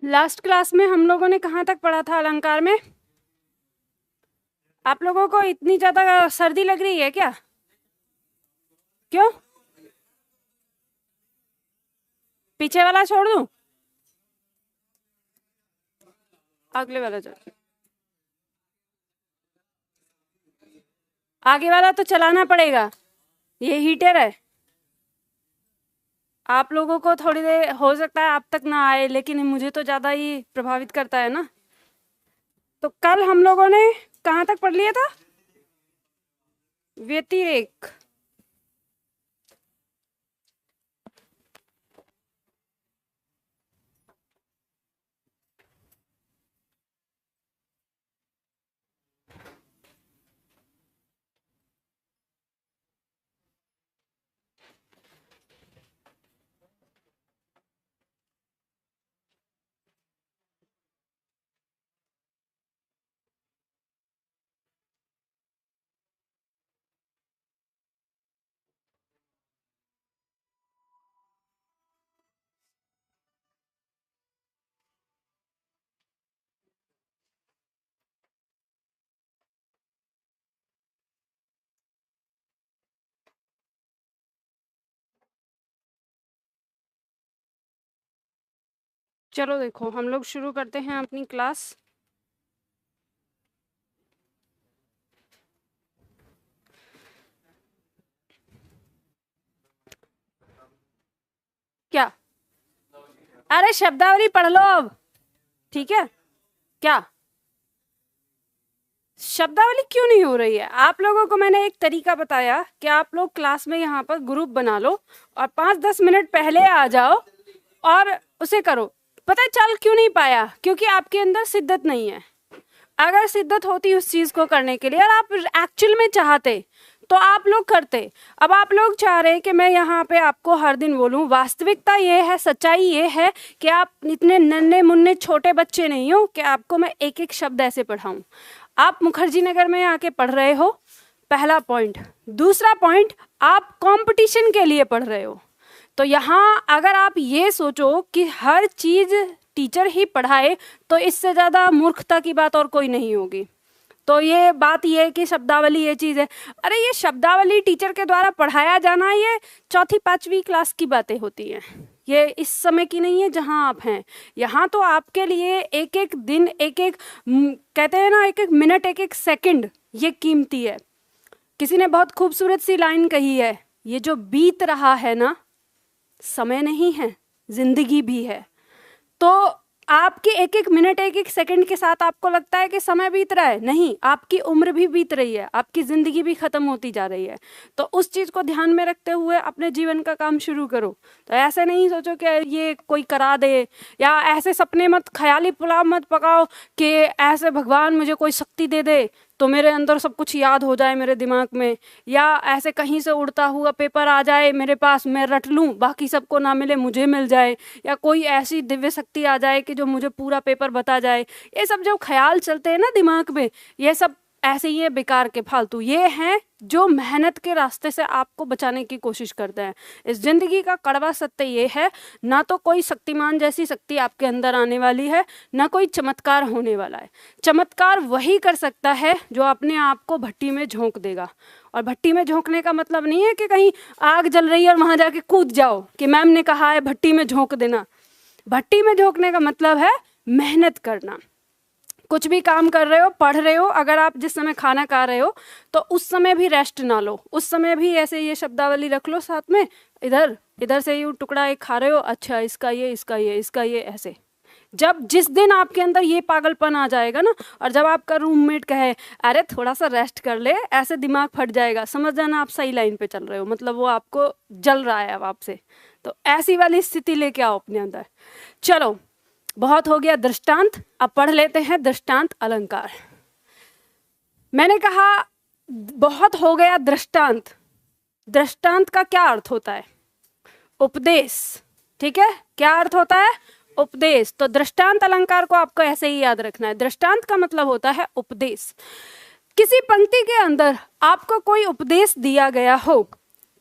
Last class में हम लोगों ने कहाँ तक पढ़ा था अलंकार में? आप लोगों को इतनी ज्यादा सर्दी लग रही है क्या? क्यों? पीछे वाला छोड़ दूं? अगले वाला चल। आगे वाला तो चलाना पड़ेगा, ये हीटर है। आप लोगों को थोड़ी देर हो सकता है आप तक ना आए, लेकिन मुझे तो ज्यादा ही प्रभावित करता है ना। तो कल हम लोगों ने कहाँ तक पढ़ लिया था? व्यतिरेक। चलो देखो, हम लोग शुरू करते हैं अपनी क्लास। क्या? अरे शब्दावली पढ़ लो अब, ठीक है? क्या शब्दावली क्यों नहीं हो रही है? आप लोगों को मैंने एक तरीका बताया कि आप लोग क्लास में यहाँ पर ग्रुप बना लो और 5-10 मिनट पहले आ जाओ और उसे करो। पता है चल क्यों नहीं पाया? क्योंकि आपके अंदर शिद्दत नहीं है। अगर शिद्दत होती उस चीज को करने के लिए और आप एक्चुअल में चाहते तो आप लोग करते। अब आप लोग चाह रहे हैं कि मैं यहाँ पे आपको हर दिन बोलूँ। वास्तविकता ये है, सच्चाई ये है कि आप इतने नन्हे मुन्ने छोटे बच्चे नहीं हो कि आपको मैं एक एक शब्द ऐसे पढ़ाऊँ। आप मुखर्जी नगर में आके पढ़ रहे हो, पहला पॉइंट। दूसरा पॉइंट, आप कंपटीशन के लिए पढ़ रहे हो। तो यहाँ अगर आप ये सोचो कि हर चीज टीचर ही पढ़ाए तो इससे ज़्यादा मूर्खता की बात और कोई नहीं होगी। तो ये बात ये है कि शब्दावली ये चीज़ है। अरे ये शब्दावली टीचर के द्वारा पढ़ाया जाना ये 4ठी-5वीं क्लास की बातें होती हैं, ये इस समय की नहीं है जहाँ आप हैं। यहाँ तो आपके लिए एक एक दिन, एक एक कहते हैं ना, एक एक मिनट, एक एक सेकंड ये कीमती है। किसी ने बहुत खूबसूरत सी लाइन कही है, ये जो बीत रहा है ना, समय नहीं है, जिंदगी भी है। तो आपके एक एक मिनट, एक एक सेकंड के साथ आपको लगता है कि समय बीत रहा है, नहीं, आपकी उम्र भी बीत रही है, आपकी जिंदगी भी खत्म होती जा रही है। तो उस चीज को ध्यान में रखते हुए अपने जीवन का काम शुरू करो। तो ऐसे नहीं सोचो कि ये कोई करा दे, या ऐसे सपने मत, ख्याली पुलाव मत पकाओ कि ऐसे भगवान मुझे कोई शक्ति दे दे तो मेरे अंदर सब कुछ याद हो जाए मेरे दिमाग में, या ऐसे कहीं से उड़ता हुआ पेपर आ जाए मेरे पास, मैं रट लूँ, बाकी सबको ना मिले मुझे मिल जाए, या कोई ऐसी दिव्य शक्ति आ जाए कि जो मुझे पूरा पेपर बता जाए। ये सब जो ख्याल चलते हैं ना दिमाग में, ये सब ऐसे ही है, बेकार के, फालतू। ये हैं जो मेहनत के रास्ते से आपको बचाने की कोशिश करते हैं। इस जिंदगी का कड़वा सत्य ये है, ना तो कोई शक्तिमान जैसी शक्ति आपके अंदर आने वाली है, ना कोई चमत्कार होने वाला है। चमत्कार वही कर सकता है जो अपने आप को भट्टी में झोंक देगा। और भट्टी में झोंकने का मतलब नहीं है कि कहीं आग जल रही है और वहां जाके कूद जाओ कि मैम ने कहा है भट्टी में झोंक देना। भट्टी में झोंकने का मतलब है मेहनत करना। कुछ भी काम कर रहे हो, पढ़ रहे हो, अगर आप जिस समय खाना खा रहे हो तो उस समय भी रेस्ट ना लो, उस समय भी ऐसे ये शब्दावली रख लो साथ में। इधर इधर से ये टुकड़ा एक खा रहे हो, अच्छा इसका ये, इसका ये, इसका ये, ऐसे। जब जिस दिन आपके अंदर ये पागलपन आ जाएगा ना, और जब आपका रूममेट कहे अरे थोड़ा सा रेस्ट कर ले, ऐसे दिमाग फट जाएगा, समझ जाना आप सही लाइन पे चल रहे हो, मतलब वो आपको जल रहा है अब आपसे। तो ऐसी वाली स्थिति लेके आओ अपने अंदर। चलो, बहुत हो गया दृष्टांत, अब पढ़ लेते हैं दृष्टांत अलंकार। मैंने कहा बहुत हो गया दृष्टांत। दृष्टांत का क्या अर्थ होता है? उपदेश, ठीक है? क्या अर्थ होता है? उपदेश। तो दृष्टांत अलंकार को आपको ऐसे ही याद रखना है। दृष्टांत का मतलब होता है उपदेश। किसी पंक्ति के अंदर आपको कोई उपदेश दिया गया हो,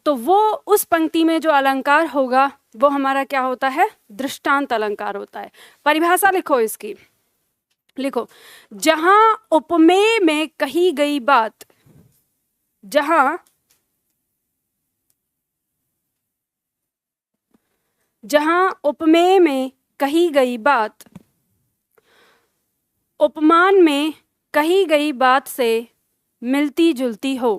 तो वो उस पंक्ति में जो अलंकार होगा वो हमारा क्या होता है, दृष्टांत अलंकार होता है। परिभाषा लिखो इसकी, लिखो, जहां उपमेय में कही गई बात, जहां उपमेय में कही गई बात उपमान में कही गई बात से मिलती जुलती हो,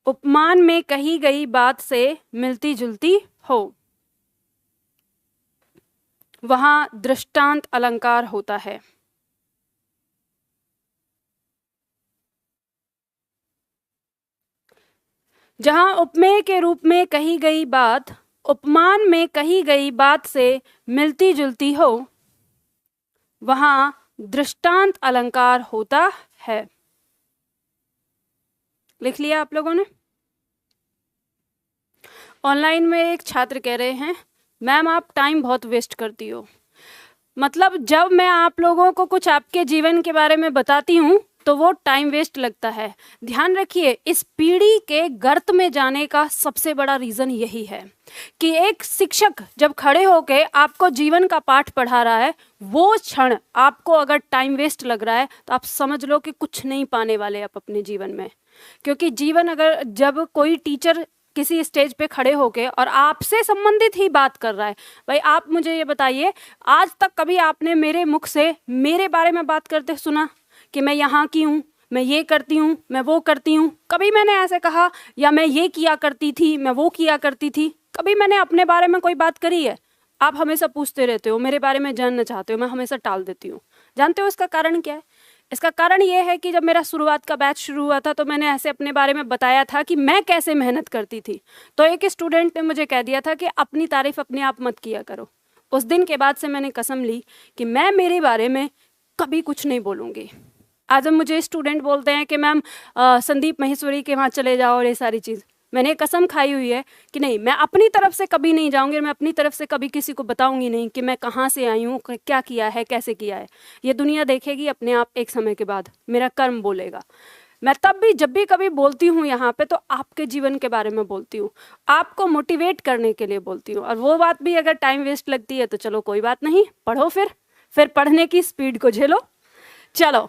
उपमान में कही गई बात से मिलती जुलती हो, वहां दृष्टांत अलंकार होता है। जहां उपमेय के रूप में कही गई बात उपमान में कही गई बात से मिलती जुलती हो, वहां दृष्टांत अलंकार होता है। लिख लिया आप लोगों ने? ऑनलाइन में एक छात्र कह रहे हैं, मैम आप टाइम बहुत वेस्ट करती हो। मतलब जब मैं आप लोगों को कुछ आपके जीवन के बारे में बताती हूँ तो वो टाइम वेस्ट लगता है। ध्यान रखिए, इस पीढ़ी के गर्त में जाने का सबसे बड़ा रीज़न यही है कि एक शिक्षक जब खड़े होके आपको जीवन का पाठ पढ़ा रहा है, वो क्षण आपको अगर टाइम वेस्ट लग रहा है तो आप समझ लो कि कुछ नहीं पाने वाले आप अपने जीवन में। क्योंकि जीवन अगर जब कोई टीचर किसी स्टेज पे खड़े होके और आपसे संबंधित ही बात कर रहा है, भाई आप मुझे ये बताइए, आज तक कभी आपने मेरे मुख से मेरे बारे में बात करते सुना कि मैं यहाँ की हूँ, मैं ये करती हूँ, मैं वो करती हूँ? कभी मैंने ऐसे कहा, या मैं ये किया करती थी, मैं वो किया करती थी? कभी मैंने अपने बारे में कोई बात करी है? आप हमेशा पूछते रहते हो, मेरे बारे में जानना चाहते हो, मैं हमेशा टाल देती हूँ। जानते हो इसका कारण क्या है? इसका कारण ये है कि जब मेरा शुरुआत का बैच शुरू हुआ था तो मैंने ऐसे अपने बारे में बताया था कि मैं कैसे मेहनत करती थी। तो एक स्टूडेंट ने मुझे कह दिया था कि अपनी तारीफ अपने आप मत किया करो। उस दिन के बाद से मैंने कसम ली कि मैं मेरे बारे में कभी कुछ नहीं बोलूँगी। आज हम मुझे स्टूडेंट बोलते हैं कि मैम संदीप माहेश्वरी के वहाँ चले जाओ और ये सारी चीज़, मैंने कसम खाई हुई है कि नहीं, मैं अपनी तरफ से कभी नहीं जाऊंगी, मैं अपनी तरफ से कभी किसी को बताऊंगी नहीं कि मैं कहाँ से आई हूँ, क्या किया है, कैसे किया है। ये दुनिया देखेगी अपने आप, एक समय के बाद मेरा कर्म बोलेगा। मैं तब भी जब भी कभी बोलती हूँ यहाँ पे तो आपके जीवन के बारे में बोलती हूँ, आपको मोटिवेट करने के लिए बोलती हूँ। और वो बात भी अगर टाइम वेस्ट लगती है तो चलो कोई बात नहीं, पढ़ो, फिर पढ़ने की स्पीड को झेलो। चलो,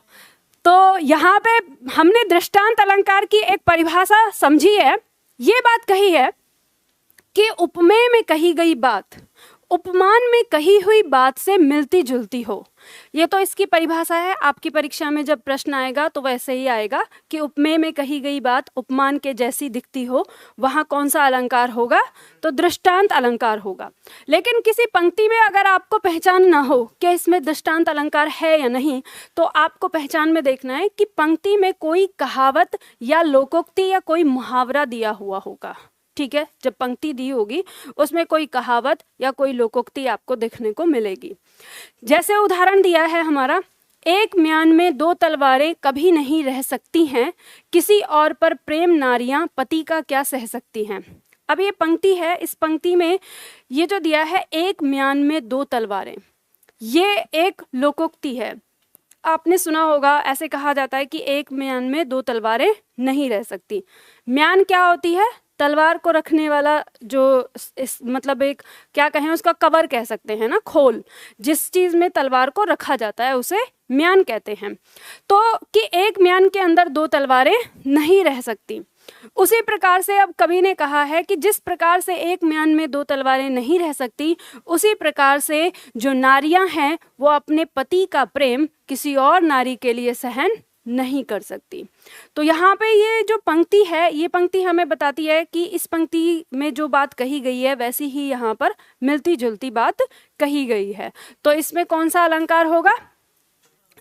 तो यहाँ पे हमने दृष्टांत अलंकार की एक परिभाषा समझी है। ये बात कही है कि उपमेय में कही गई बात उपमान में कही हुई बात से मिलती जुलती हो। ये तो इसकी परिभाषा है। आपकी परीक्षा में जब प्रश्न आएगा तो वैसे ही आएगा कि उपमेय में कही गई बात उपमान के जैसी दिखती हो, वहाँ कौन सा अलंकार होगा? तो दृष्टांत अलंकार होगा। लेकिन किसी पंक्ति में अगर आपको पहचान ना हो कि इसमें दृष्टांत अलंकार है या नहीं, तो आपको पहचान में देखना है कि पंक्ति में कोई कहावत या लोकोक्ति या कोई मुहावरा दिया हुआ होगा। ठीक है, जब पंक्ति दी होगी उसमें कोई कहावत या कोई लोकोक्ति आपको देखने को मिलेगी। जैसे उदाहरण दिया है हमारा, एक म्यान में दो तलवारें कभी नहीं रह सकती हैं, किसी और पर प्रेम नारियां पति का क्या सह सकती हैं। अब ये पंक्ति है, इस पंक्ति में ये जो दिया है एक म्यान में दो तलवारें, ये एक लोकोक्ति है। आपने सुना होगा, ऐसे कहा जाता है कि एक म्यान में दो तलवारें नहीं रह सकती। म्यान क्या होती है? तलवार को रखने वाला जो मतलब एक क्या कहें, उसका कवर कह सकते हैं ना, खोल, जिस चीज़ में तलवार को रखा जाता है उसे म्यान कहते हैं। तो कि एक म्यान के अंदर दो तलवारें नहीं रह सकती, उसी प्रकार से अब कवि ने कहा है कि जिस प्रकार से एक म्यान में दो तलवारें नहीं रह सकती, उसी प्रकार से जो नारियां हैं वो अपने पति का प्रेम किसी और नारी के लिए सहन नहीं कर सकती। तो यहाँ पे ये जो पंक्ति है, ये पंक्ति हमें बताती है कि इस पंक्ति में जो बात कही गई है वैसी ही यहाँ पर मिलती जुलती बात कही गई है। तो इसमें कौन सा अलंकार होगा?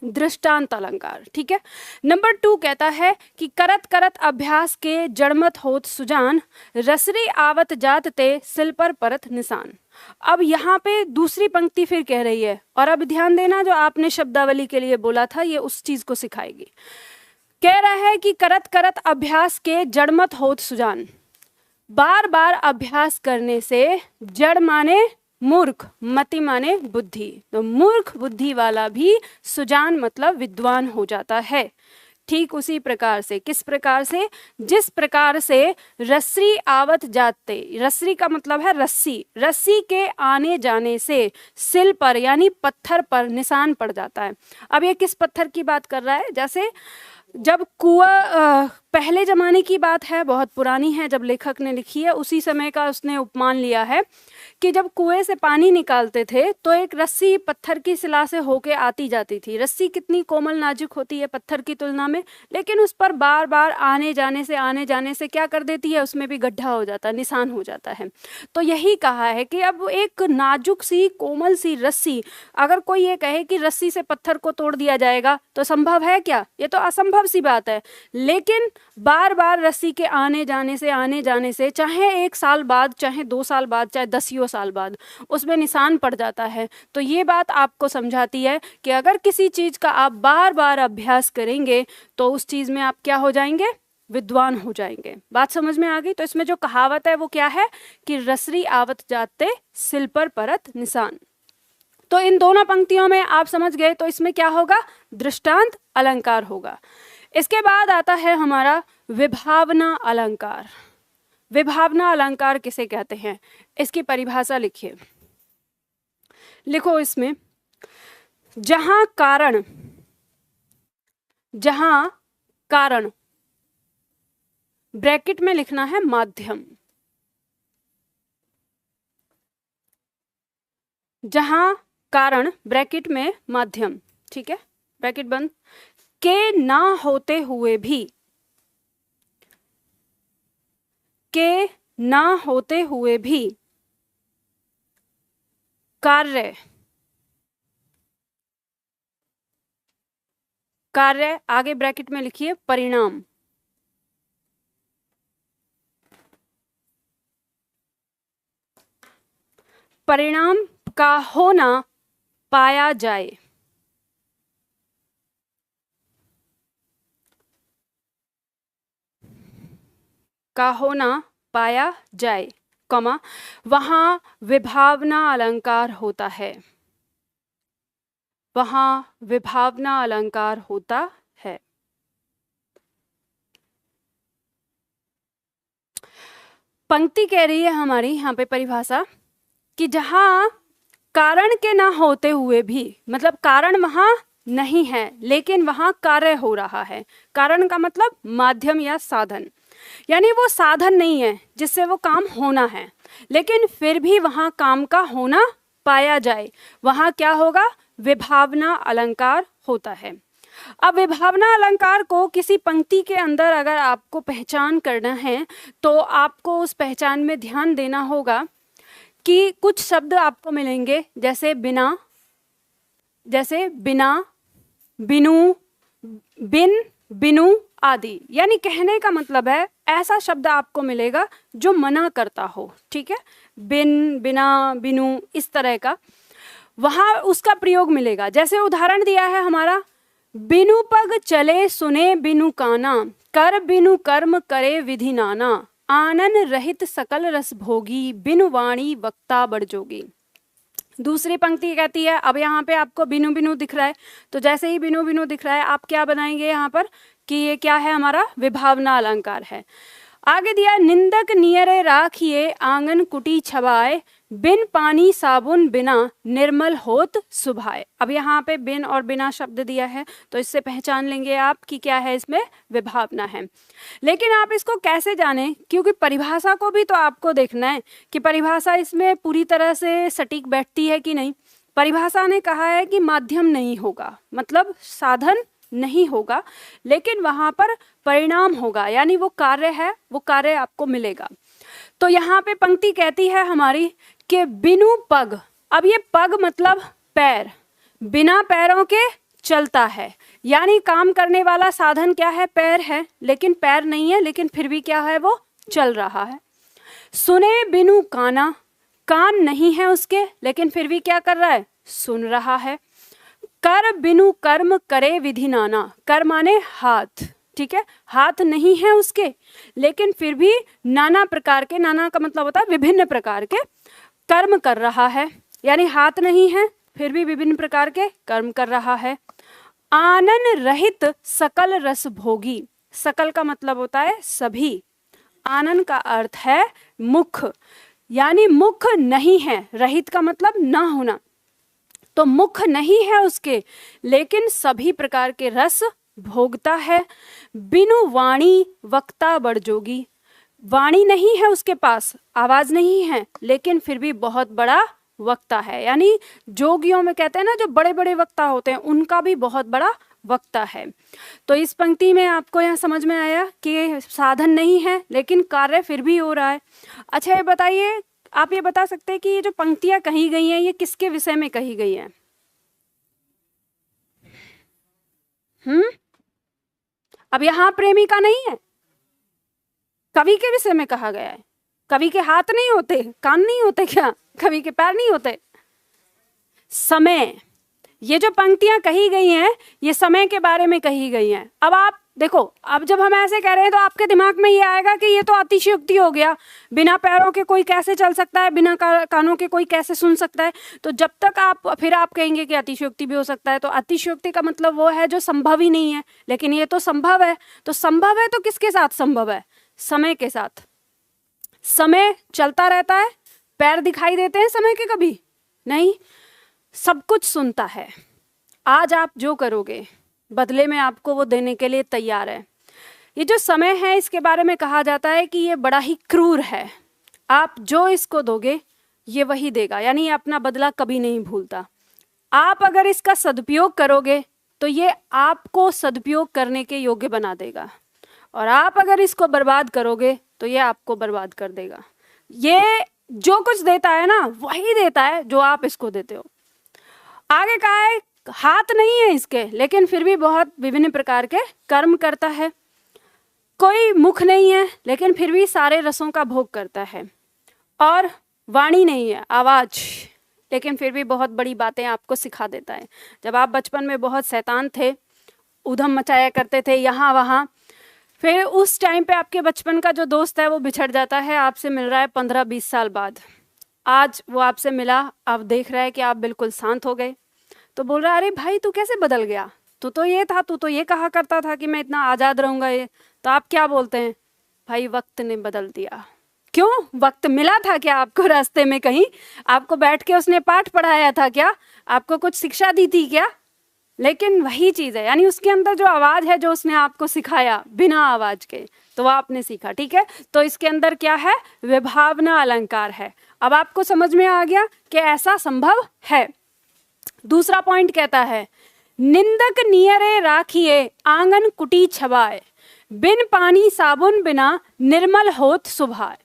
दृष्टांत अलंकार। ठीक है। नंबर 2 कहता है कि करत करत अभ्यास के जड़मत होत सुजान, रसरी आवत जात ते सिल पर परत निशान। अब यहाँ पे दूसरी पंक्ति फिर कह रही है, और अब ध्यान देना, जो आपने शब्दावली के लिए बोला था ये उस चीज को सिखाएगी। कह रहा है कि करत करत अभ्यास के जड़मत होत सुजान, बार बार अभ्यास करने से, जड़ माने मूर्ख, मति माने बुद्धि, तो मूर्ख बुद्धि वाला भी सुजान मतलब विद्वान हो जाता है। ठीक उसी प्रकार से, किस प्रकार से, जिस प्रकार से रस्सी आवत जाते, रस्सी का मतलब है रस्सी, रस्सी के आने जाने से सिल पर यानी पत्थर पर निशान पड़ जाता है। अब ये किस पत्थर की बात कर रहा है, जैसे जब कुआं, पहले जमाने की बात है, बहुत पुरानी है, जब लेखक ने लिखी है उसी समय का उसने उपमान लिया है कि जब कुएं से पानी निकालते थे तो एक रस्सी पत्थर की सिला से होके आती जाती थी। रस्सी कितनी कोमल नाजुक होती है पत्थर की तुलना में, लेकिन उस पर बार बार आने जाने से क्या कर देती है, उसमें भी गड्ढा हो जाता है, निशान हो जाता है। तो यही कहा है कि अब एक नाजुक सी कोमल सी रस्सी, अगर कोई ये कहे कि रस्सी से पत्थर को तोड़ दिया जाएगा तो संभव है क्या, ये तो असंभव सी बात है। लेकिन बार बार रस्सी के आने जाने से चाहे 1 साल बाद, चाहे 2 साल बाद, चाहे 10 साल बाद उसमें निशान पड़ जाता है। तो ये बात आपको समझाती है कि अगर किसी चीज का आप बार बार अभ्यास करेंगे तो उस चीज में आप क्या हो जाएंगे, विद्वान हो जाएंगे। बात समझ में आ गई। तो इसमें जो कहावत है वो क्या है कि रसरी आवत जाते सिल पर परत निशान। तो इन दोनों पंक्तियों में आप समझ गए। तो इसमें क्या होगा, दृष्टांत अलंकार होगा। इसके बाद आता है हमारा विभावना अलंकार। विभावना अलंकार किसे कहते हैं, इसकी परिभाषा लिखिए, लिखो इसमें, जहां कारण ब्रैकेट में लिखना है माध्यम, जहां कारण ब्रैकेट में माध्यम, ठीक है, ब्रैकेट बंद, के ना होते हुए भी, के ना होते हुए भी कार्य आगे ब्रैकेट में लिखिए परिणाम, परिणाम का होना पाया जाए, का होना पाया जाए, कमा, वहां विभावना अलंकार होता है, वहां विभावना अलंकार होता है। पंक्ति कह रही है हमारी यहाँ पे परिभाषा कि जहां कारण के ना होते हुए भी, मतलब कारण वहां नहीं है लेकिन वहां कार्य हो रहा है। कारण का मतलब माध्यम या साधन, यानी वो साधन नहीं है जिससे वो काम होना है, लेकिन फिर भी वहां काम का होना पाया जाए, वहां क्या होगा, विभावना अलंकार होता है। अब विभावना अलंकार को किसी पंक्ति के अंदर अगर आपको पहचान करना है तो आपको उस पहचान में ध्यान देना होगा कि कुछ शब्द आपको मिलेंगे, जैसे बिना, बिनु, बिन, बिनु आदि। यानी कहने का मतलब है ऐसा शब्द आपको मिलेगा जो मना करता हो, ठीक है, बिन, बिना, बिनु, इस तरह का वहां उसका प्रयोग मिलेगा। जैसे उदाहरण दिया है हमारा, बिनु पग चले सुने बिनु काना, कर बिनु कर्म करे विधि नाना, आनन रहित सकल रस भोगी, बिनु वाणी वक्ता बढ़ जोगी। दूसरी पंक्ति कहती है, अब यहाँ पे आपको बिनु बिनु दिख रहा है, तो जैसे ही बिनु बिनु दिख रहा है आप क्या बनाएंगे यहाँ पर कि ये क्या है, हमारा विभावना अलंकार है। आगे दिया, निंदक नियरे राखिए आंगन कुटी छबाए, बिन पानी साबुन बिना निर्मल होत सुभाए। अब यहाँ पे बिन और बिना शब्द दिया है तो इससे पहचान लेंगे आप कि क्या है, इसमें विभावना है। लेकिन आप इसको कैसे जानें, क्योंकि परिभाषा को भी तो आपको देखना है कि परिभाषा इसमें पूरी तरह से सटीक बैठती है कि नहीं। परिभाषा ने कहा है कि माध्यम नहीं होगा, मतलब साधन नहीं होगा, लेकिन वहां पर परिणाम होगा, यानी वो कार्य है, वो कार्य आपको मिलेगा। तो यहाँ पे पंक्ति कहती है हमारी कि बिनु पग, अब ये पग मतलब पैर, बिना पैरों के चलता है, यानी काम करने वाला साधन क्या है, पैर है, लेकिन पैर नहीं है, लेकिन फिर भी क्या है, वो चल रहा है। सुने बिनु काना, कान नहीं है उसके, लेकिन फिर भी क्या कर रहा है, सुन रहा है। कर बिनु कर्म करे विधि नाना, कर माने हाथ, ठीक है, हाथ नहीं है उसके, लेकिन फिर भी नाना प्रकार के, नाना का मतलब होता है विभिन्न प्रकार के कर्म कर रहा है, यानी हाथ नहीं है फिर भी विभिन्न प्रकार के कर्म कर रहा है। आनन रहित सकल रस भोगी, सकल का मतलब होता है सभी, आनन का अर्थ है मुख, यानी मुख नहीं है, रहित का मतलब ना होना, तो मुख नहीं है उसके लेकिन सभी प्रकार के रस भोगता है। बिनु वाणी वक्ता बड़ जोगी, वाणी नहीं है उसके पास, आवाज नहीं है लेकिन फिर भी बहुत बड़ा वक्ता है, यानी जोगियों में कहते हैं ना जो बड़े बड़े वक्ता होते हैं उनका भी बहुत बड़ा वक्ता है। तो इस पंक्ति में आपको यहाँ समझ में आया कि साधन नहीं है लेकिन कार्य फिर भी हो रहा है। अच्छा ये बताइए, आप ये बता सकते हैं कि ये जो पंक्तियां कही गई हैं ये किसके विषय में कही गई हैं? अब यहाँ प्रेमिका नहीं है, कवि के विषय में कहा गया है। कवि के हाथ नहीं होते, कान नहीं होते क्या? कवि के पैर नहीं होते? समय, ये जो पंक्तियां कही गई हैं ये समय के बारे में कही गई हैं। अब आप देखो, अब जब हम ऐसे कह रहे हैं तो आपके दिमाग में ये आएगा कि ये तो अतिशयोक्ति हो गया, बिना पैरों के कोई कैसे चल सकता है, बिना कानों के कोई कैसे सुन सकता है। तो जब तक आप कहेंगे कि अतिशयोक्ति भी हो सकता है, तो अतिशयोक्ति का मतलब वो है जो संभव ही नहीं है, लेकिन ये तो संभव है। तो संभव है तो किसके साथ संभव है? समय के साथ। समय चलता रहता है, पैर दिखाई देते हैं समय के? कभी नहीं। सब कुछ सुनता है, आज आप जो करोगे बदले में आपको वो देने के लिए तैयार है। ये जो समय है इसके बारे में कहा जाता है कि ये बड़ा ही क्रूर है, आप जो इसको दोगे ये वही देगा, यानी ये अपना बदला कभी नहीं भूलता। आप अगर इसका सदुपयोग करोगे तो ये आपको सदुपयोग करने के योग्य बना देगा, और आप अगर इसको बर्बाद करोगे तो ये आपको बर्बाद कर देगा। ये जो कुछ देता है ना वही देता है जो आप इसको देते हो। आगे कहा है हाथ नहीं है इसके लेकिन फिर भी बहुत विभिन्न प्रकार के कर्म करता है। कोई मुख नहीं है लेकिन फिर भी सारे रसों का भोग करता है। और वाणी नहीं है, आवाज, लेकिन फिर भी बहुत बड़ी बातें आपको सिखा देता है। जब आप बचपन में बहुत शैतान थे, उधम मचाया करते थे यहाँ वहाँ, फिर उस टाइम पे आपके बचपन का जो दोस्त है वो बिछड़ जाता है, आपसे मिल रहा है 15-20 साल बाद। आज वो आपसे मिला, अब देख रहा है कि आप बिल्कुल शांत हो गए, तो बोल रहा है अरे भाई तू कैसे बदल गया, तू तो ये था, तू तो ये कहा करता था कि मैं इतना आज़ाद रहूँगा। ये तो आप क्या बोलते हैं? भाई वक्त ने बदल दिया। क्यों? वक्त मिला था क्या आपको रास्ते में? कहीं आपको बैठ के उसने पाठ पढ़ाया था क्या? आपको कुछ शिक्षा दी थी क्या? लेकिन वही चीज़ है, यानी उसके अंदर जो आवाज़ है जो उसने आपको सिखाया बिना आवाज़ के, तो वो आपने सीखा। ठीक है, तो इसके अंदर क्या है? विभावना अलंकार है। अब आपको समझ में आ गया कि ऐसा संभव है। दूसरा पॉइंट कहता है निंदक नियरे राखिए आंगन कुटी छबाए, बिन पानी साबुन बिना निर्मल होत सुभाए।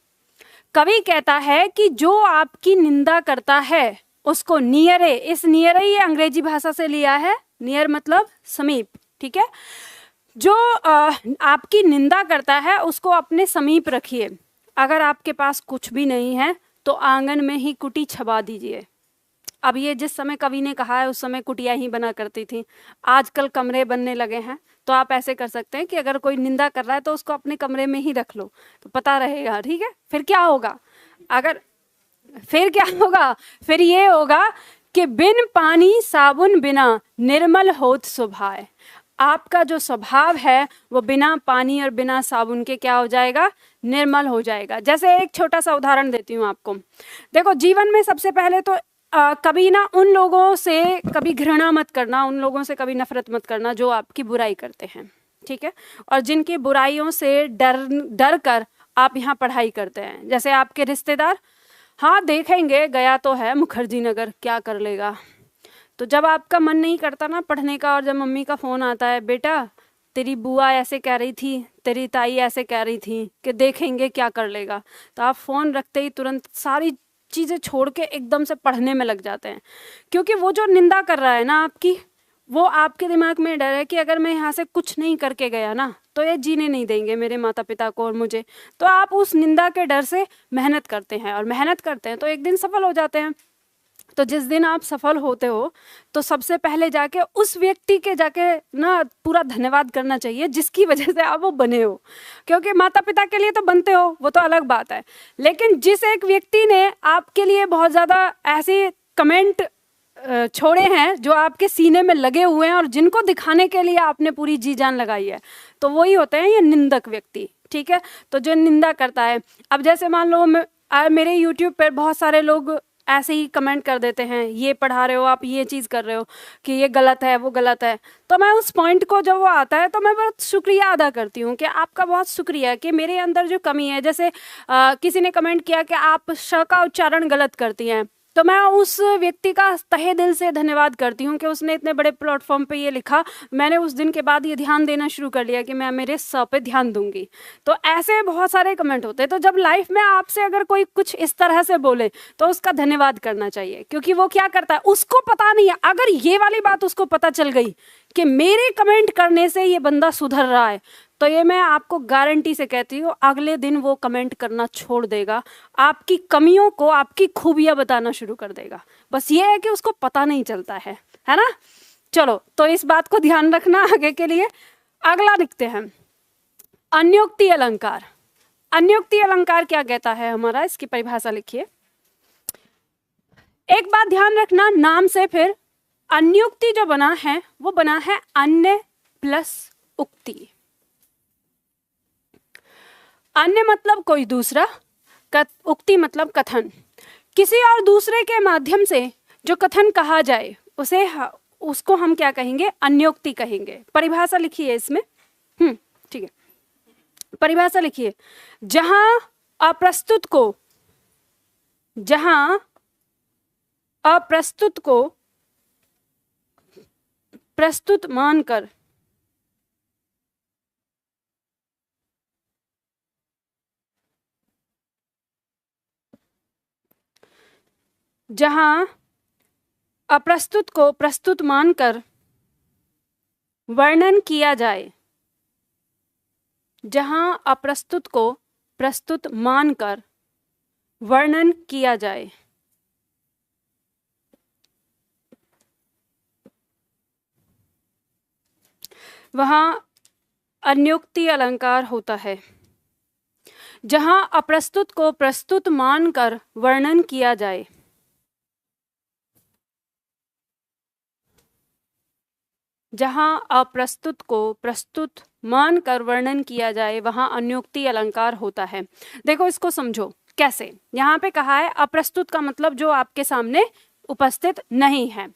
कवि कहता है कि जो आपकी निंदा करता है उसको नियरे, इस नियरे ये अंग्रेजी भाषा से लिया है, नियर मतलब समीप, ठीक है। जो आपकी निंदा करता है उसको अपने समीप रखिए। अगर आपके पास कुछ भी नहीं है तो आंगन में ही कुटी छबा दीजिए। अब ये जिस समय कवि ने कहा है उस समय कुटिया ही बना करती थी, आजकल कमरे बनने लगे हैं, तो आप ऐसे कर सकते हैं कि अगर कोई निंदा कर रहा है तो उसको अपने कमरे में ही रख लो, तो पता रहेगा। ठीक है, फिर क्या होगा? फिर ये होगा कि बिन पानी साबुन बिना निर्मल होत सुभाए। आपका जो स्वभाव है वो बिना पानी और बिना साबुन के क्या हो जाएगा? निर्मल हो जाएगा। जैसे एक छोटा सा उदाहरण देती हूँ आपको। देखो, जीवन में सबसे पहले तो कभी ना उन लोगों से कभी घृणा मत करना, उन लोगों से कभी नफरत मत करना जो आपकी बुराई करते हैं, ठीक है। और जिनकी बुराइयों से डर कर आप यहाँ पढ़ाई करते हैं, जैसे आपके रिश्तेदार, हाँ देखेंगे गया तो है मुखर्जी नगर, क्या कर लेगा। तो जब आपका मन नहीं करता ना पढ़ने का, और जब मम्मी का फ़ोन आता है, बेटा तेरी बुआ ऐसे कह रही थी, तेरी ताई ऐसे कह रही थी कि देखेंगे क्या कर लेगा, तो आप फ़ोन रखते ही तुरंत सारी चीज़ें छोड़ के एकदम से पढ़ने में लग जाते हैं। क्योंकि वो जो निंदा कर रहा है ना आपकी, वो आपके दिमाग में डर है कि अगर मैं यहाँ से कुछ नहीं करके गया ना तो ये जीने नहीं देंगे मेरे माता पिता को और मुझे। तो आप उस निंदा के डर से मेहनत करते हैं, और मेहनत करते हैं तो एक दिन सफल हो जाते हैं। तो जिस दिन आप सफल होते हो तो सबसे पहले जाके उस व्यक्ति के जाके ना पूरा धन्यवाद करना चाहिए जिसकी वजह से आप वो बने हो। क्योंकि माता पिता के लिए तो बनते हो, वो तो अलग बात है, लेकिन जिस एक व्यक्ति ने आपके लिए बहुत ज़्यादा ऐसे कमेंट छोड़े हैं जो आपके सीने में लगे हुए हैं और जिनको दिखाने के लिए आपने पूरी जी जान लगाई है, तो वही होते हैं ये निंदक व्यक्ति। ठीक है, तो जो निंदा करता है, अब जैसे मान लो मेरे यूट्यूब पर बहुत सारे लोग ऐसे ही कमेंट कर देते हैं, ये पढ़ा रहे हो आप, ये चीज़ कर रहे हो कि ये गलत है, वो गलत है। तो मैं उस पॉइंट को जब वो आता है तो मैं बहुत शुक्रिया अदा करती हूँ कि आपका बहुत शुक्रिया कि मेरे अंदर जो कमी है, जैसे किसी ने कमेंट किया कि आप श का उच्चारण गलत करती हैं, तो मैं उस व्यक्ति का तहे दिल से धन्यवाद करती हूँ कि उसने इतने बड़े प्लेटफॉर्म पे ये लिखा। मैंने उस दिन के बाद ये ध्यान देना शुरू कर लिया कि मैं मेरे स पे ध्यान दूंगी। तो ऐसे बहुत सारे कमेंट होते हैं। तो जब लाइफ में आपसे अगर कोई कुछ इस तरह से बोले तो उसका धन्यवाद करना चाहिए, क्योंकि वो क्या करता है उसको पता नहीं है। अगर ये वाली बात उसको पता चल गई कि मेरे कमेंट करने से ये बंदा सुधर रहा है, तो ये मैं आपको गारंटी से कहती हूँ अगले दिन वो कमेंट करना छोड़ देगा, आपकी कमियों को, आपकी खूबियां बताना शुरू कर देगा। बस ये है कि उसको पता नहीं चलता है ना। चलो, तो इस बात को ध्यान रखना आगे के लिए। अगला लिखते हैं, अन्योक्ति अलंकार। अन्योक्ति अलंकार क्या कहता है हमारा, इसकी परिभाषा लिखिए। एक बात ध्यान रखना, नाम से फिर अन्योक्ति जो बना है वो बना है अन्य प्लस उक्ति। अन्य मतलब कोई दूसरा, उक्ति मतलब कथन। किसी और दूसरे के माध्यम से जो कथन कहा जाए उसको हम क्या कहेंगे, अन्योक्ति कहेंगे। परिभाषा लिखिए इसमें। ठीक है, परिभाषा लिखिए। जहां अप्रस्तुत को प्रस्तुत मानकर जहां अप्रस्तुत को प्रस्तुत मानकर वर्णन किया जाए, जहां अप्रस्तुत को प्रस्तुत मानकर वर्णन किया जाए, वहां अन्योक्ति अलंकार होता है। जहां अप्रस्तुत को प्रस्तुत मानकर वर्णन किया जाए, जहां अप्रस्तुत को प्रस्तुत मानकर वर्णन किया जाए, वहां अन्योक्ति अलंकार होता है। देखो इसको समझो कैसे। यहाँ पे कहा है अप्रस्तुत का मतलब जो आपके सामने उपस्थित नहीं है।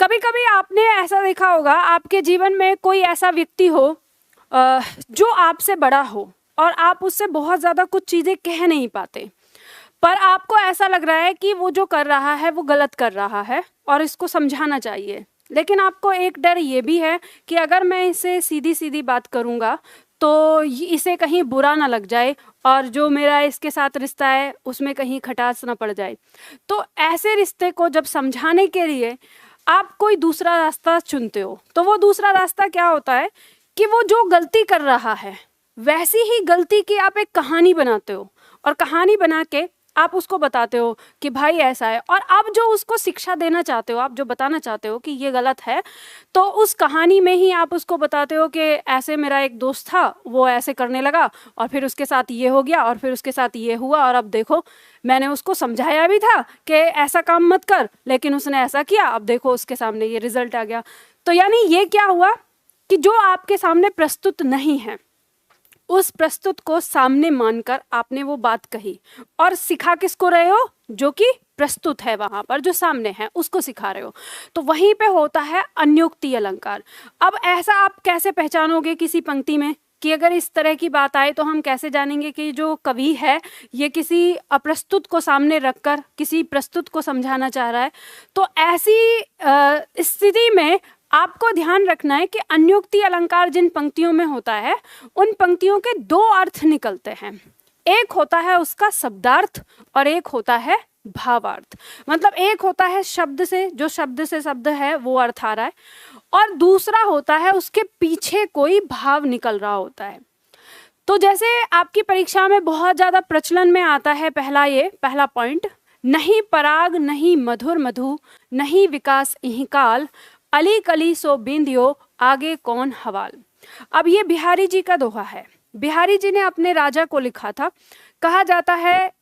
कभी कभी आपने ऐसा देखा होगा, आपके जीवन में कोई ऐसा व्यक्ति हो जो आपसे बड़ा हो और आप उससे बहुत ज़्यादा कुछ चीज़ें कह नहीं पाते, पर आपको ऐसा लग रहा है कि वो जो कर रहा है वो गलत कर रहा है और इसको समझाना चाहिए। लेकिन आपको एक डर ये भी है कि अगर मैं इसे सीधी सीधी बात करूँगा तो इसे कहीं बुरा ना लग जाए और जो मेरा इसके साथ रिश्ता है उसमें कहीं खटास ना पड़ जाए। तो ऐसे रिश्ते को जब समझाने के लिए आप कोई दूसरा रास्ता चुनते हो, तो वो दूसरा रास्ता क्या होता है कि वो जो गलती कर रहा है वैसी ही गलती की आप एक कहानी बनाते हो और कहानी बना के आप उसको बताते हो कि भाई ऐसा है। और अब जो उसको शिक्षा देना चाहते हो, आप जो बताना चाहते हो कि ये गलत है, तो उस कहानी में ही आप उसको बताते हो कि ऐसे मेरा एक दोस्त था, वो ऐसे करने लगा और फिर उसके साथ ये हो गया और फिर उसके साथ ये हुआ और अब देखो मैंने उसको समझाया भी था कि ऐसा काम मत कर, लेकिन उसने ऐसा किया, अब देखो उसके सामने ये रिजल्ट आ गया। तो यानी ये क्या हुआ कि जो आपके सामने प्रस्तुत नहीं है उस प्रस्तुत को सामने मानकर आपने वो बात कही और सिखा किसको रहे हो, जो कि प्रस्तुत है वहां पर, जो सामने है उसको सिखा रहे हो। तो वहीं पे होता है अन्योक्ति अलंकार। अब ऐसा आप कैसे पहचानोगे किसी पंक्ति में कि अगर इस तरह की बात आए तो हम कैसे जानेंगे कि जो कवि है ये किसी अप्रस्तुत को सामने रखकर किसी प्रस्तुत को समझाना चाह रहा है। तो ऐसी स्थिति में आपको ध्यान रखना है कि अन्योक्ति अलंकार जिन पंक्तियों में होता है उन पंक्तियों के दो अर्थ निकलते हैं। एक होता है उसका शब्दार्थ और एक होता है भावार्थ। मतलब एक होता है शब्द से, जो शब्द से शब्द है वो अर्थ आ रहा है, और दूसरा होता है उसके पीछे कोई भाव निकल रहा होता है। तो जैसे आपकी परीक्षा में बहुत ज़्यादा प्रचलन में आता है पहला पॉइंट नहीं पराग नहीं मधुर मधु, नहीं विकास इहीं काल, अली कली सो बिंदियो, आगे कौन हवाल। अब ये बिहारी जी का दोहा है। बिहारी जी ने अपने राजा को लिखा था। कहा जाता है,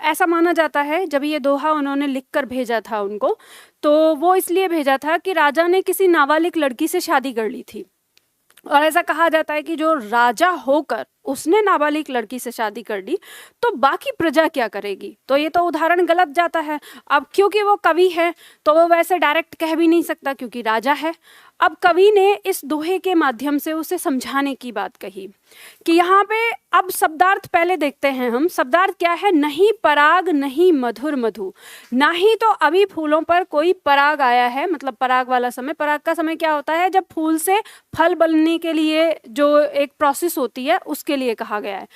ऐसा माना जाता है, जब ये दोहा उन्होंने लिखकर भेजा था उनको, तो वो इसलिए भेजा था कि राजा ने किसी नाबालिग लड़की से शादी कर ली थी। और ऐसा कहा जाता है कि जो राजा होकर उसने नाबालिग लड़की से शादी कर ली तो बाकी प्रजा क्या करेगी। तो ये तो उदाहरण गलत जाता है। अब क्योंकि वो कवि है तो वो वैसे डायरेक्ट कह भी नहीं सकता क्योंकि राजा है। अब कवि ने इस दोहे के माध्यम से उसे समझाने की बात कही कि यहाँ पे अब शब्दार्थ पहले देखते हैं हम। शब्दार्थ क्या है? नहीं पराग नहीं मधुर मधु, ना ही तो अभी फूलों पर कोई पराग आया है, मतलब पराग वाला समय। पराग का समय क्या होता है? जब फूल से फल बनने के लिए जो एक प्रोसेस होती है उसके लिए कहा गया है।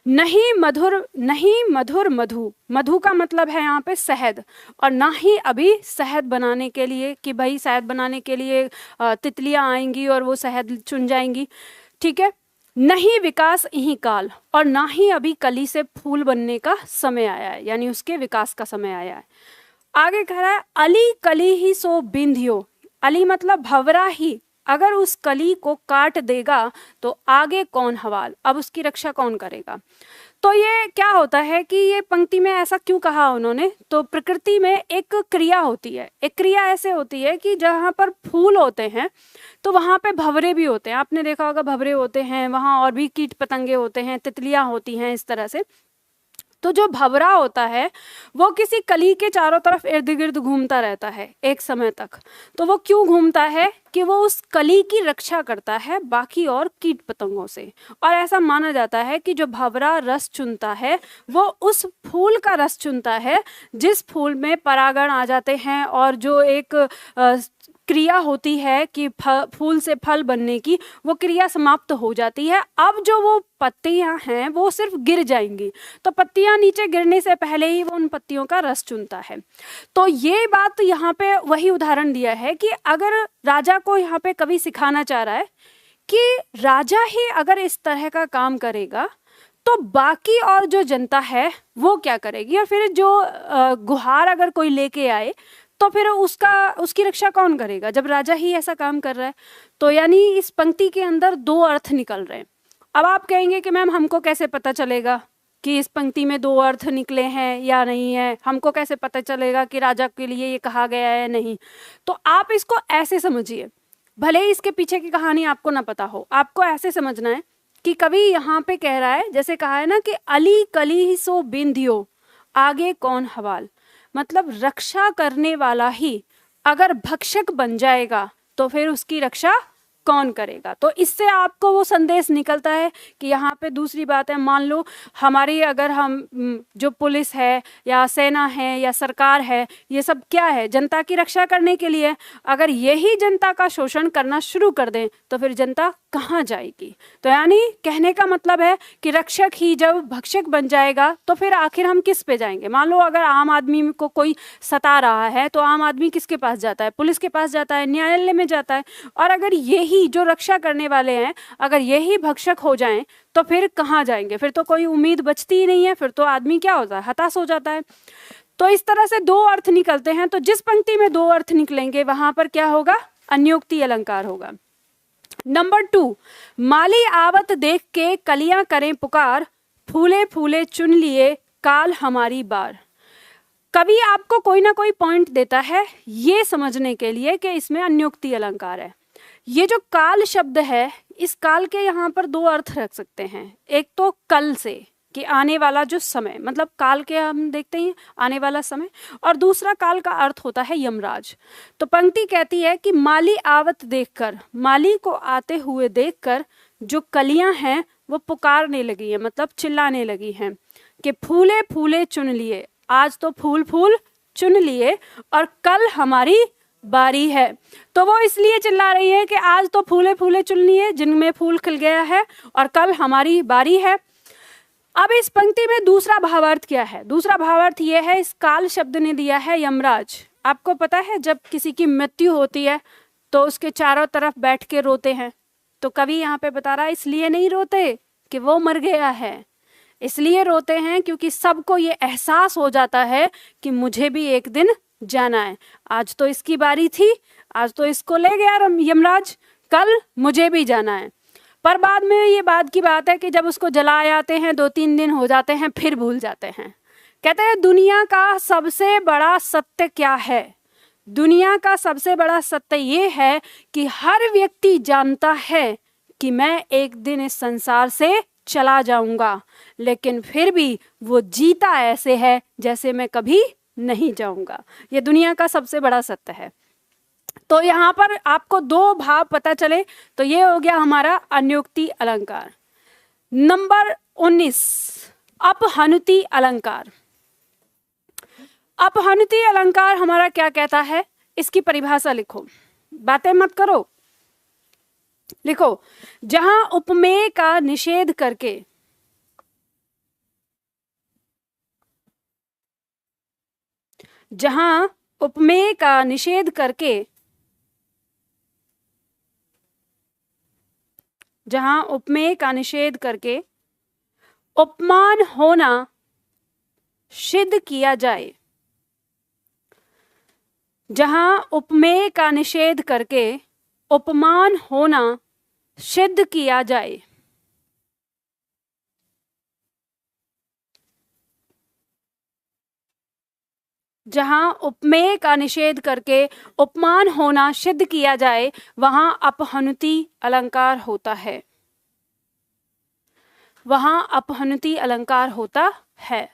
नहीं मधुर मधु, मधु का मतलब है यहाँ पे शहद, और ना ही अभी शहद बनाने के लिए कि भाई शहद बनाने के लिए तितलियां आएंगी और वो शहद चुन जाएंगी, ठीक है। नहीं विकास इहीं काल, और ना ही अभी कली से फूल बनने का समय आया है, यानी उसके विकास का समय आया है। आगे कह रहा है अली कली ही सो बिंधियो, अली मतलब भंवरा ही अगर उस कली को काट देगा तो आगे कौन हवाल, अब उसकी रक्षा कौन करेगा। तो ये क्या होता है कि ये पंक्ति में ऐसा क्यों कहा उन्होंने? तो प्रकृति में एक क्रिया होती है। एक क्रिया ऐसे होती है कि जहाँ पर फूल होते हैं तो वहाँ पे भंवरे भी होते हैं। आपने देखा होगा भंवरे होते हैं, वहाँ और भी कीट पतंगे होते हैं, तितलियाँ होती हैं, इस तरह से। तो जो भंवरा होता है वो किसी कली के चारों तरफ इर्द गिर्द घूमता रहता है एक समय तक। तो वो क्यों घूमता है? कि वो उस कली की रक्षा करता है बाकी और कीट पतंगों से। और ऐसा माना जाता है कि जो भंवरा रस चुनता है वो उस फूल का रस चुनता है जिस फूल में परागण आ जाते हैं, और जो एक क्रिया होती है कि फूल से फल बनने की, वो क्रिया समाप्त हो जाती है। अब जो वो पत्तियां हैं वो सिर्फ गिर जाएंगी, तो पत्तियां नीचे गिरने से पहले ही वो उन पत्तियों का रस चुनता है। तो ये बात यहाँ पे वही उदाहरण दिया है कि अगर राजा को यहाँ पे कवि सिखाना चाह रहा है कि राजा ही अगर इस तरह का काम करेगा तो बाकी और जो जनता है वो क्या करेगी। और फिर जो गुहार अगर कोई लेके आए तो फिर उसकी रक्षा कौन करेगा जब राजा ही ऐसा काम कर रहा है। तो यानी इस पंक्ति के अंदर दो अर्थ निकल रहे हैं। अब आप कहेंगे कि मैम हमको कैसे पता चलेगा कि इस पंक्ति में दो अर्थ निकले हैं या नहीं है, हमको कैसे पता चलेगा कि राजा के लिए ये कहा गया है नहीं। तो आप इसको ऐसे समझिए, भले ही इसके पीछे की कहानी आपको ना पता हो, आपको ऐसे समझना है कि कवि यहाँ पे कह रहा है, जैसे कहा है ना कि अली कली ही सो बिंधियो, आगे कौन हवाल, मतलब रक्षा करने वाला ही अगर भक्षक बन जाएगा तो फिर उसकी रक्षा कौन करेगा। तो इससे आपको वो संदेश निकलता है कि यहाँ पे दूसरी बात है, मान लो हमारी अगर हम जो पुलिस है या सेना है या सरकार है, ये सब क्या है? जनता की रक्षा करने के लिए। अगर यही जनता का शोषण करना शुरू कर दें तो फिर जनता कहाँ जाएगी। तो यानी कहने का मतलब है कि रक्षक ही जब भक्षक बन जाएगा तो फिर आखिर हम किस पे जाएंगे। मान लो अगर आम आदमी को कोई सता रहा है तो आम आदमी किसके पास जाता है? पुलिस के पास जाता है, न्यायालय में जाता है। और अगर यही जो रक्षा करने वाले हैं अगर यही भक्षक हो जाएं तो फिर कहाँ जाएंगे? फिर तो कोई उम्मीद बचती ही नहीं है, फिर तो आदमी क्या होता है? हताश हो जाता है। तो इस तरह से दो अर्थ निकलते हैं। तो जिस पंक्ति में दो अर्थ निकलेंगे वहां पर क्या होगा? अन्योक्ति अलंकार होगा। नंबर 2, माली आवत देख के कलियां करें पुकार, फूले फूले चुन लिए काल हमारी बार। कवि आपको कोई ना कोई पॉइंट देता है ये समझने के लिए कि इसमें अन्योक्ति अलंकार है। ये जो काल शब्द है, इस काल के यहाँ पर दो अर्थ रख सकते हैं। एक तो कल से कि आने वाला जो समय, मतलब काल के हम देखते हैं आने वाला समय, और दूसरा काल का अर्थ होता है यमराज। तो पंक्ति कहती है कि माली आवत देखकर, माली को आते हुए देखकर जो कलियां हैं वो पुकारने लगी है, मतलब चिल्लाने लगी हैं कि फूले फूले चुन लिए, आज तो फूल फूल चुन लिए और कल हमारी बारी है। तो वो इसलिए चिल्ला रही है कि आज तो फूले फूले चुन लिए जिनमें फूल खिल गया है और कल हमारी बारी है। अब इस पंक्ति में दूसरा भावार्थ क्या है? दूसरा भावार्थ ये है, इस काल शब्द ने दिया है यमराज। आपको पता है जब किसी की मृत्यु होती है तो उसके चारों तरफ बैठ के रोते हैं। तो कवि यहाँ पे बता रहा है इसलिए नहीं रोते कि वो मर गया है, इसलिए रोते हैं क्योंकि सबको ये एहसास हो जाता है कि मुझे भी एक दिन जाना है। आज तो इसकी बारी थी, आज तो इसको ले गया यमराज, कल मुझे भी जाना है। पर बाद में ये बात की बात है कि जब उसको जलाए आते हैं, 2-3 दिन हो जाते हैं, फिर भूल जाते हैं। कहते हैं दुनिया का सबसे बड़ा सत्य क्या है? दुनिया का सबसे बड़ा सत्य ये है कि हर व्यक्ति जानता है कि मैं एक दिन इस संसार से चला जाऊंगा, लेकिन फिर भी वो जीता ऐसे है जैसे मैं कभी नहीं जाऊंगा। ये दुनिया का सबसे बड़ा सत्य है। तो यहाँ पर आपको 2 भाव पता चले, तो ये हो गया हमारा अन्योक्ति अलंकार। नंबर 19, अपहनुति अलंकार। अपहनुति अलंकार हमारा क्या कहता है, इसकी परिभाषा लिखो, बातें मत करो, लिखो। जहां उपमेय का निषेध करके, जहां उपमेय का निषेध करके, जहां उपमेय का निषेध करके उपमान होना सिद्ध किया जाए, जहां उपमेय का निषेध करके उपमान होना सिद्ध किया जाए, जहां उपमेय का निषेध करके उपमान होना सिद्ध किया जाए, वहां अपहनुति अलंकार होता है, वहां अपहनुति अलंकार होता है।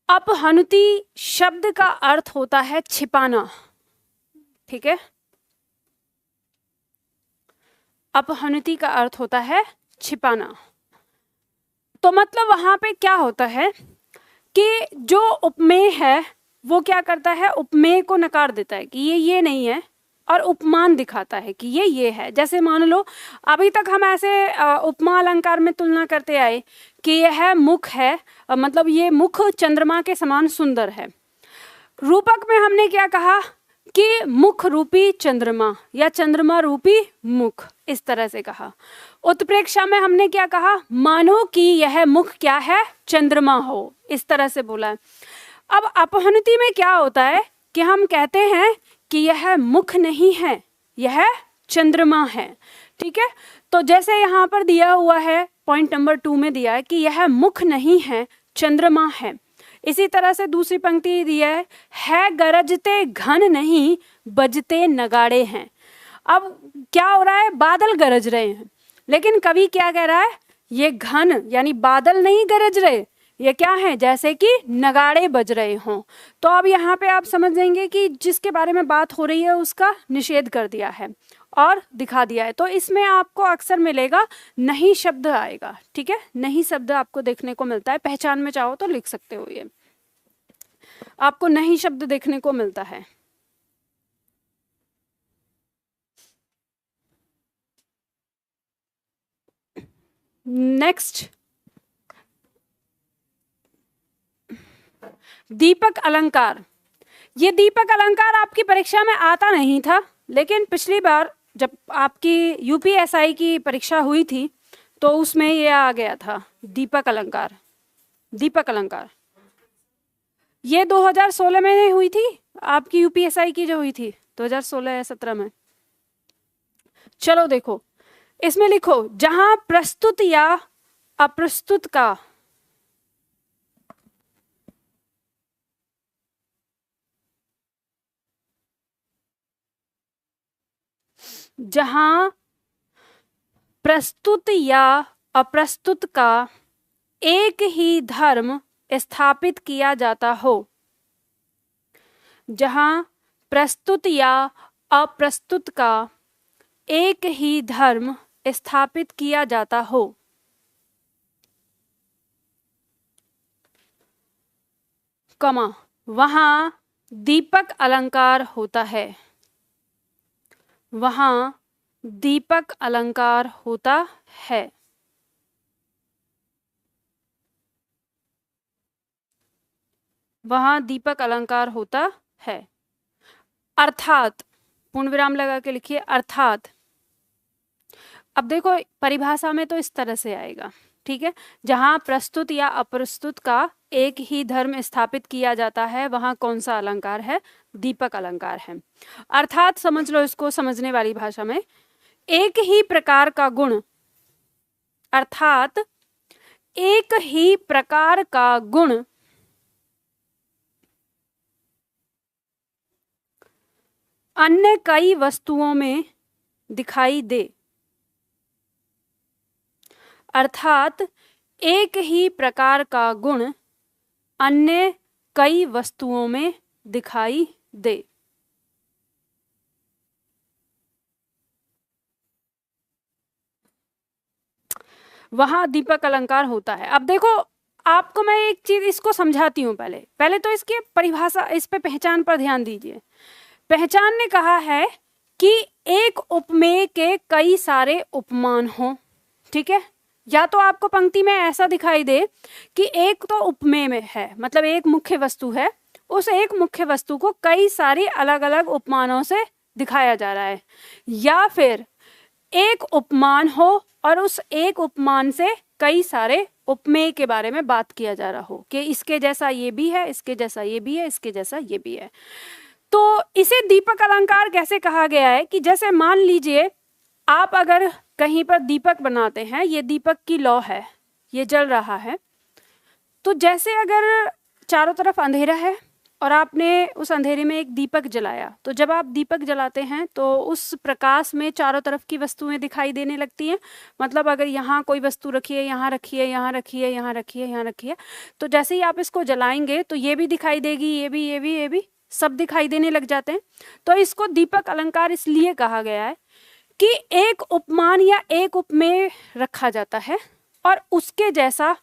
अपहनुति शब्द का अर्थ होता है छिपाना, ठीक है। अपहनुति का अर्थ होता है छिपाना। तो मतलब वहां पे क्या होता है कि जो उपमेय है वो क्या करता है, उपमेय को नकार देता है कि ये नहीं है, और उपमान दिखाता है कि ये है। जैसे मान लो अभी तक हम ऐसे उपमा अलंकार में तुलना करते आए कि यह मुख है, मतलब ये मुख चंद्रमा के समान सुंदर है। रूपक में हमने क्या कहा कि मुख रूपी चंद्रमा या चंद्रमा रूपी मुख, इस तरह से कहा। उत्प्रेक्षा में हमने क्या कहा, मानो कि यह मुख क्या है, चंद्रमा हो, इस तरह से बोला है। अब अपहनुति में क्या होता है कि हम कहते हैं कि यह मुख नहीं है, यह चंद्रमा है, ठीक है। तो जैसे यहाँ पर दिया हुआ है, पॉइंट नंबर 2 में दिया है कि यह मुख नहीं है, चंद्रमा है। इसी तरह से दूसरी पंक्ति दिया है गरजते घन नहीं बजते नगाड़े हैं। अब क्या हो रहा है, बादल गरज रहे हैं, लेकिन कवि क्या कह रहा है, ये घन यानी बादल नहीं गरज रहे, ये क्या है, जैसे कि नगाड़े बज रहे हों। तो अब यहाँ पे आप समझ जाएंगे कि जिसके बारे में बात हो रही है उसका निषेध कर दिया है और दिखा दिया है। तो इसमें आपको अक्सर मिलेगा नहीं शब्द आएगा, ठीक है। नहीं शब्द आपको देखने को मिलता है, पहचान में चाहो तो लिख सकते हो, ये आपको नहीं शब्द देखने को मिलता है। नेक्स्ट, दीपक अलंकार। ये दीपक अलंकार आपकी परीक्षा में आता नहीं था, लेकिन पिछली बार जब आपकी यूपीएसआई की परीक्षा हुई थी तो उसमें ये आ गया था, दीपक अलंकार। दीपक अलंकार ये 2016 में हुई थी, आपकी यूपीएसआई की जो हुई थी 2016 या 17 में। चलो देखो, इसमें लिखो, जहां प्रस्तुत या अप्रस्तुत का, जहां प्रस्तुत या अप्रस्तुत का एक ही धर्म स्थापित किया जाता हो, जहां प्रस्तुत या अप्रस्तुत का एक ही धर्म स्थापित किया जाता हो, कमा, वहां दीपक अलंकार होता है, वहां दीपक अलंकार होता है। वहां दीपक अलंकार होता है। अर्थात, पूर्ण विराम लगा के लिखिए, अर्थात अब देखो परिभाषा में तो इस तरह से आएगा, ठीक है, जहां प्रस्तुत या अप्रस्तुत का एक ही धर्म स्थापित किया जाता है वहां कौन सा अलंकार है, दीपक अलंकार है। अर्थात समझ लो इसको समझने वाली भाषा में, एक ही प्रकार का गुण, अर्थात एक ही प्रकार का गुण अन्य कई वस्तुओं में दिखाई दे, अर्थात एक ही प्रकार का गुण अन्य कई वस्तुओं में दिखाई दे। वहां दीपक अलंकार होता है। अब देखो आपको मैं एक चीज इसको समझाती हूँ, पहले तो इसकी परिभाषा, इस पे पहचान पर ध्यान दीजिए। पहचान ने कहा है कि एक उपमेय के कई सारे उपमान हों, ठीक है, या तो आपको पंक्ति में ऐसा दिखाई दे कि एक तो उपमेय में है, मतलब एक मुख्य वस्तु है, उस एक मुख्य वस्तु को कई सारी अलग अलग उपमानों से दिखाया जा रहा है, या फिर एक उपमान हो और उस एक उपमान से कई सारे उपमेय के बारे में बात किया जा रहा हो कि इसके जैसा ये भी है, इसके जैसा ये भी है, इसके जैसा ये भी है। तो इसे दीपक अलंकार कैसे कहा गया है कि जैसे मान लीजिए आप अगर कहीं पर दीपक बनाते हैं, ये दीपक की लौ है, ये जल रहा है, तो जैसे अगर चारों तरफ अंधेरा है और आपने उस अंधेरे में एक दीपक जलाया, तो जब आप दीपक जलाते हैं तो उस प्रकाश में चारों तरफ की वस्तुएं दिखाई देने लगती हैं। मतलब अगर यहाँ कोई वस्तु रखी है, यहाँ रखी है, यहाँ रखी है, यहाँ रखी है, यहाँ रखी है, तो जैसे ही आप इसको जलाएंगे तो ये भी दिखाई देगी, ये भी, ये भी, ये भी, सब दिखाई देने लग जाते हैं। तो इसको दीपक अलंकार इसलिए कहा गया है कि एक उपमान या एक उपमेय रखा जाता है और उसके जैसा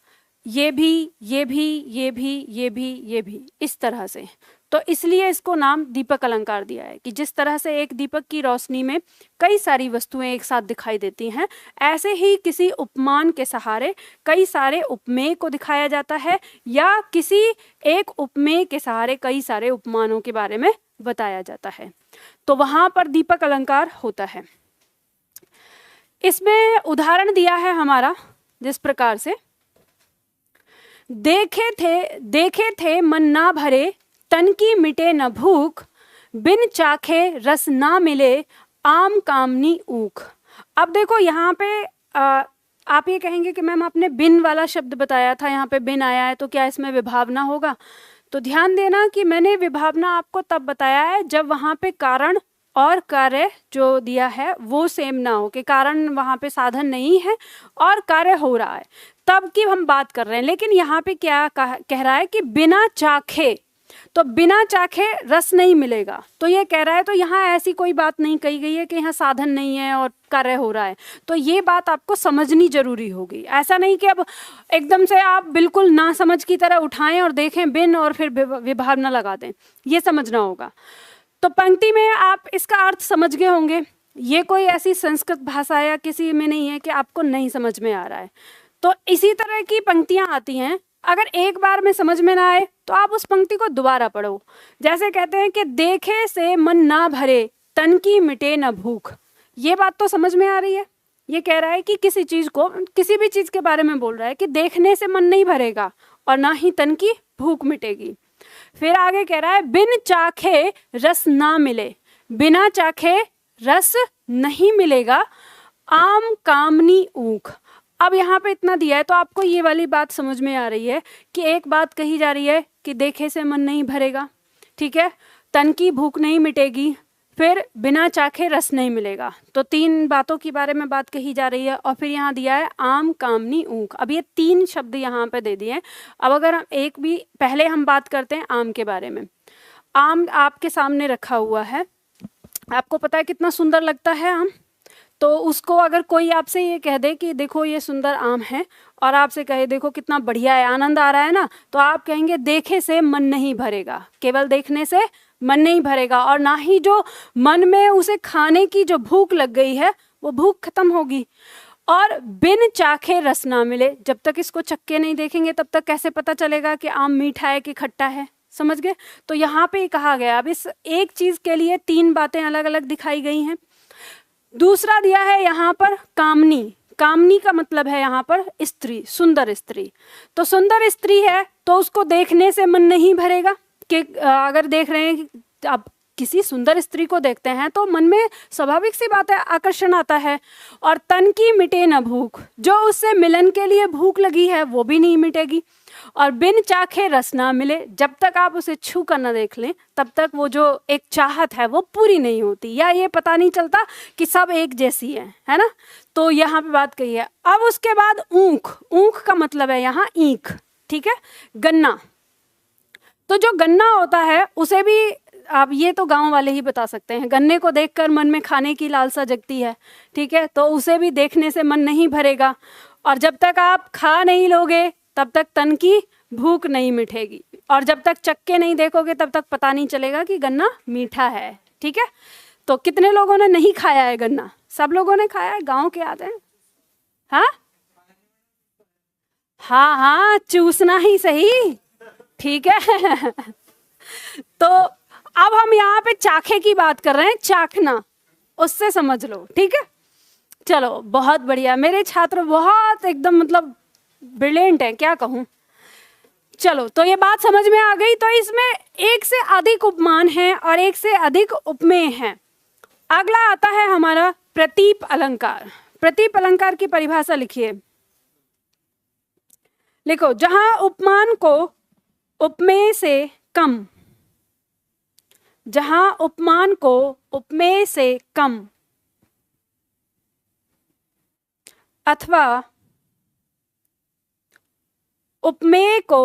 ये भी, ये भी, ये भी, ये भी, ये भी, इस तरह से। तो इसलिए इसको नाम दीपक अलंकार दिया है कि जिस तरह से एक दीपक की रोशनी में कई सारी वस्तुएं एक साथ दिखाई देती हैं, ऐसे ही किसी उपमान के सहारे कई सारे उपमेय को दिखाया जाता है, या किसी एक उपमेय के सहारे कई सारे उपमानों के बारे में बताया जाता है। तो वहां पर दीपक अलंकार होता है। इसमें उदाहरण दिया है हमारा जिस प्रकार से, देखे थे मन ना भरे, तन की मिटे न भूख, बिन चाखे रस ना मिले, आम कामनी ऊख। अब देखो यहाँ पे आप ये कहेंगे कि मैम आपने बिन वाला शब्द बताया था, यहाँ पे बिन आया है, तो क्या इसमें विभावना होगा? तो ध्यान देना कि मैंने विभावना आपको तब बताया है जब वहाँ पे कारण और कार्य जो दिया है वो सेम ना हो, कि कारण वहाँ पे साधन नहीं है और कार्य हो रहा है, तब की हम बात कर रहे हैं। लेकिन यहाँ पे क्या कह रहा है कि बिना चाखे, तो बिना चाखे रस नहीं मिलेगा, तो ये कह रहा है, तो यहाँ ऐसी कोई बात नहीं कही गई है कि यहाँ साधन नहीं है और कार्य हो रहा है। तो ये बात आपको समझनी जरूरी होगी। ऐसा नहीं कि अब एकदम से आप बिल्कुल ना समझ की तरह उठाएं और देखें बिन और फिर विभावना लगा दें, ये समझना होगा। तो पंक्ति में आप इसका अर्थ समझ गए होंगे। ये कोई ऐसी संस्कृत भाषा या किसी में नहीं है कि आपको नहीं समझ में आ रहा है। तो इसी तरह की पंक्तियां आती हैं, अगर एक बार में समझ में ना आए तो आप उस पंक्ति को दोबारा पढ़ो। जैसे कहते हैं कि देखे से मन ना भरे, तन की मिटे न भूख। ये बात तो समझ में आ रही है। ये कह रहा है कि किसी चीज को, किसी भी चीज के बारे में बोल रहा है कि देखने से मन नहीं भरेगा और ना ही तन की भूख मिटेगी। फिर आगे कह रहा है बिन चाखे रस ना मिले, बिना चाखे रस नहीं मिलेगा, आम कामनी ऊख। अब यहाँ पे इतना दिया है तो आपको ये वाली बात समझ में आ रही है कि एक बात कही जा रही है कि देखे से मन नहीं भरेगा, ठीक है, तन की भूख नहीं मिटेगी, फिर बिना चाखे रस नहीं मिलेगा। तो तीन बातों के बारे में बात कही जा रही है। और फिर यहाँ दिया है आम कामनी ऊख। अब ये तीन शब्द यहाँ पे दे दिए हैं। अब अगर हम एक भी, पहले हम बात करते हैं आम के बारे में। आम आपके सामने रखा हुआ है, आपको पता है कितना सुंदर लगता है आम। तो उसको अगर कोई आपसे ये कह दे कि देखो ये सुंदर आम है, और आपसे कहे देखो कितना बढ़िया है, आनंद आ रहा है ना, तो आप कहेंगे देखे से मन नहीं भरेगा, केवल देखने से मन नहीं भरेगा, और ना ही जो मन में उसे खाने की जो भूख लग गई है वो भूख खत्म होगी। और बिन चाखे रस ना मिले, जब तक इसको चक्के नहीं देखेंगे तब तक कैसे पता चलेगा कि आम मीठा है कि खट्टा है? समझ गए? तो यहाँ पे कहा गया, अब इस एक चीज के लिए तीन बातें अलग अलग दिखाई गई हैं। दूसरा दिया है यहाँ पर कामनी। कामनी का मतलब है यहाँ पर स्त्री, सुंदर स्त्री। तो सुंदर स्त्री है तो उसको देखने से मन नहीं भरेगा कि अगर देख रहे हैं, अब किसी सुंदर स्त्री को देखते हैं तो मन में स्वाभाविक सी बात है आकर्षण आता है। और तन की मिटे न भूख, जो उससे मिलन के लिए भूख लगी है वो भी नहीं मिटेगी। और बिन चाखे रस ना मिले, जब तक आप उसे छू कर न देख लें तब तक वो जो एक चाहत है वो पूरी नहीं होती, या ये पता नहीं चलता कि सब एक जैसी है ना। तो यहाँ पे बात कही है। अब उसके बाद ऊख, ऊख का मतलब है यहाँ ईख, ठीक है। गन्ना, तो जो गन्ना होता है उसे भी आप, ये तो गांव वाले ही बता सकते हैं, गन्ने को देखकर मन में खाने की लालसा जगती है, ठीक है। तो उसे भी देखने से मन नहीं भरेगा, और जब तक आप खा नहीं लोगे तब तक तन की भूख नहीं मिटेगी, और जब तक चक्के नहीं देखोगे तब तक पता नहीं चलेगा कि गन्ना मीठा है, ठीक है। तो कितने लोगों ने नहीं खाया है गन्ना? सब लोगों ने खाया है, गांव के आते हैं। हाँ हाँ हाँ, चूसना ही सही, ठीक है। तो अब हम यहाँ पे चाखे की बात कर रहे हैं, चाखना, उससे समझ लो, ठीक है। चलो बहुत बढ़िया, मेरे छात्र बहुत एकदम मतलब ब्रिलियंट है, क्या कहूँ। चलो तो ये बात समझ में आ गई। तो इसमें एक से अधिक उपमान है और एक से अधिक उपमेय है। अगला आता है हमारा प्रतीप अलंकार। प्रतीप अलंकार की परिभाषा लिखिए, लिखो, जहां उपमान को उपमेय से कम, जहां उपमान को उपमेय से कम अथवा उपमेय को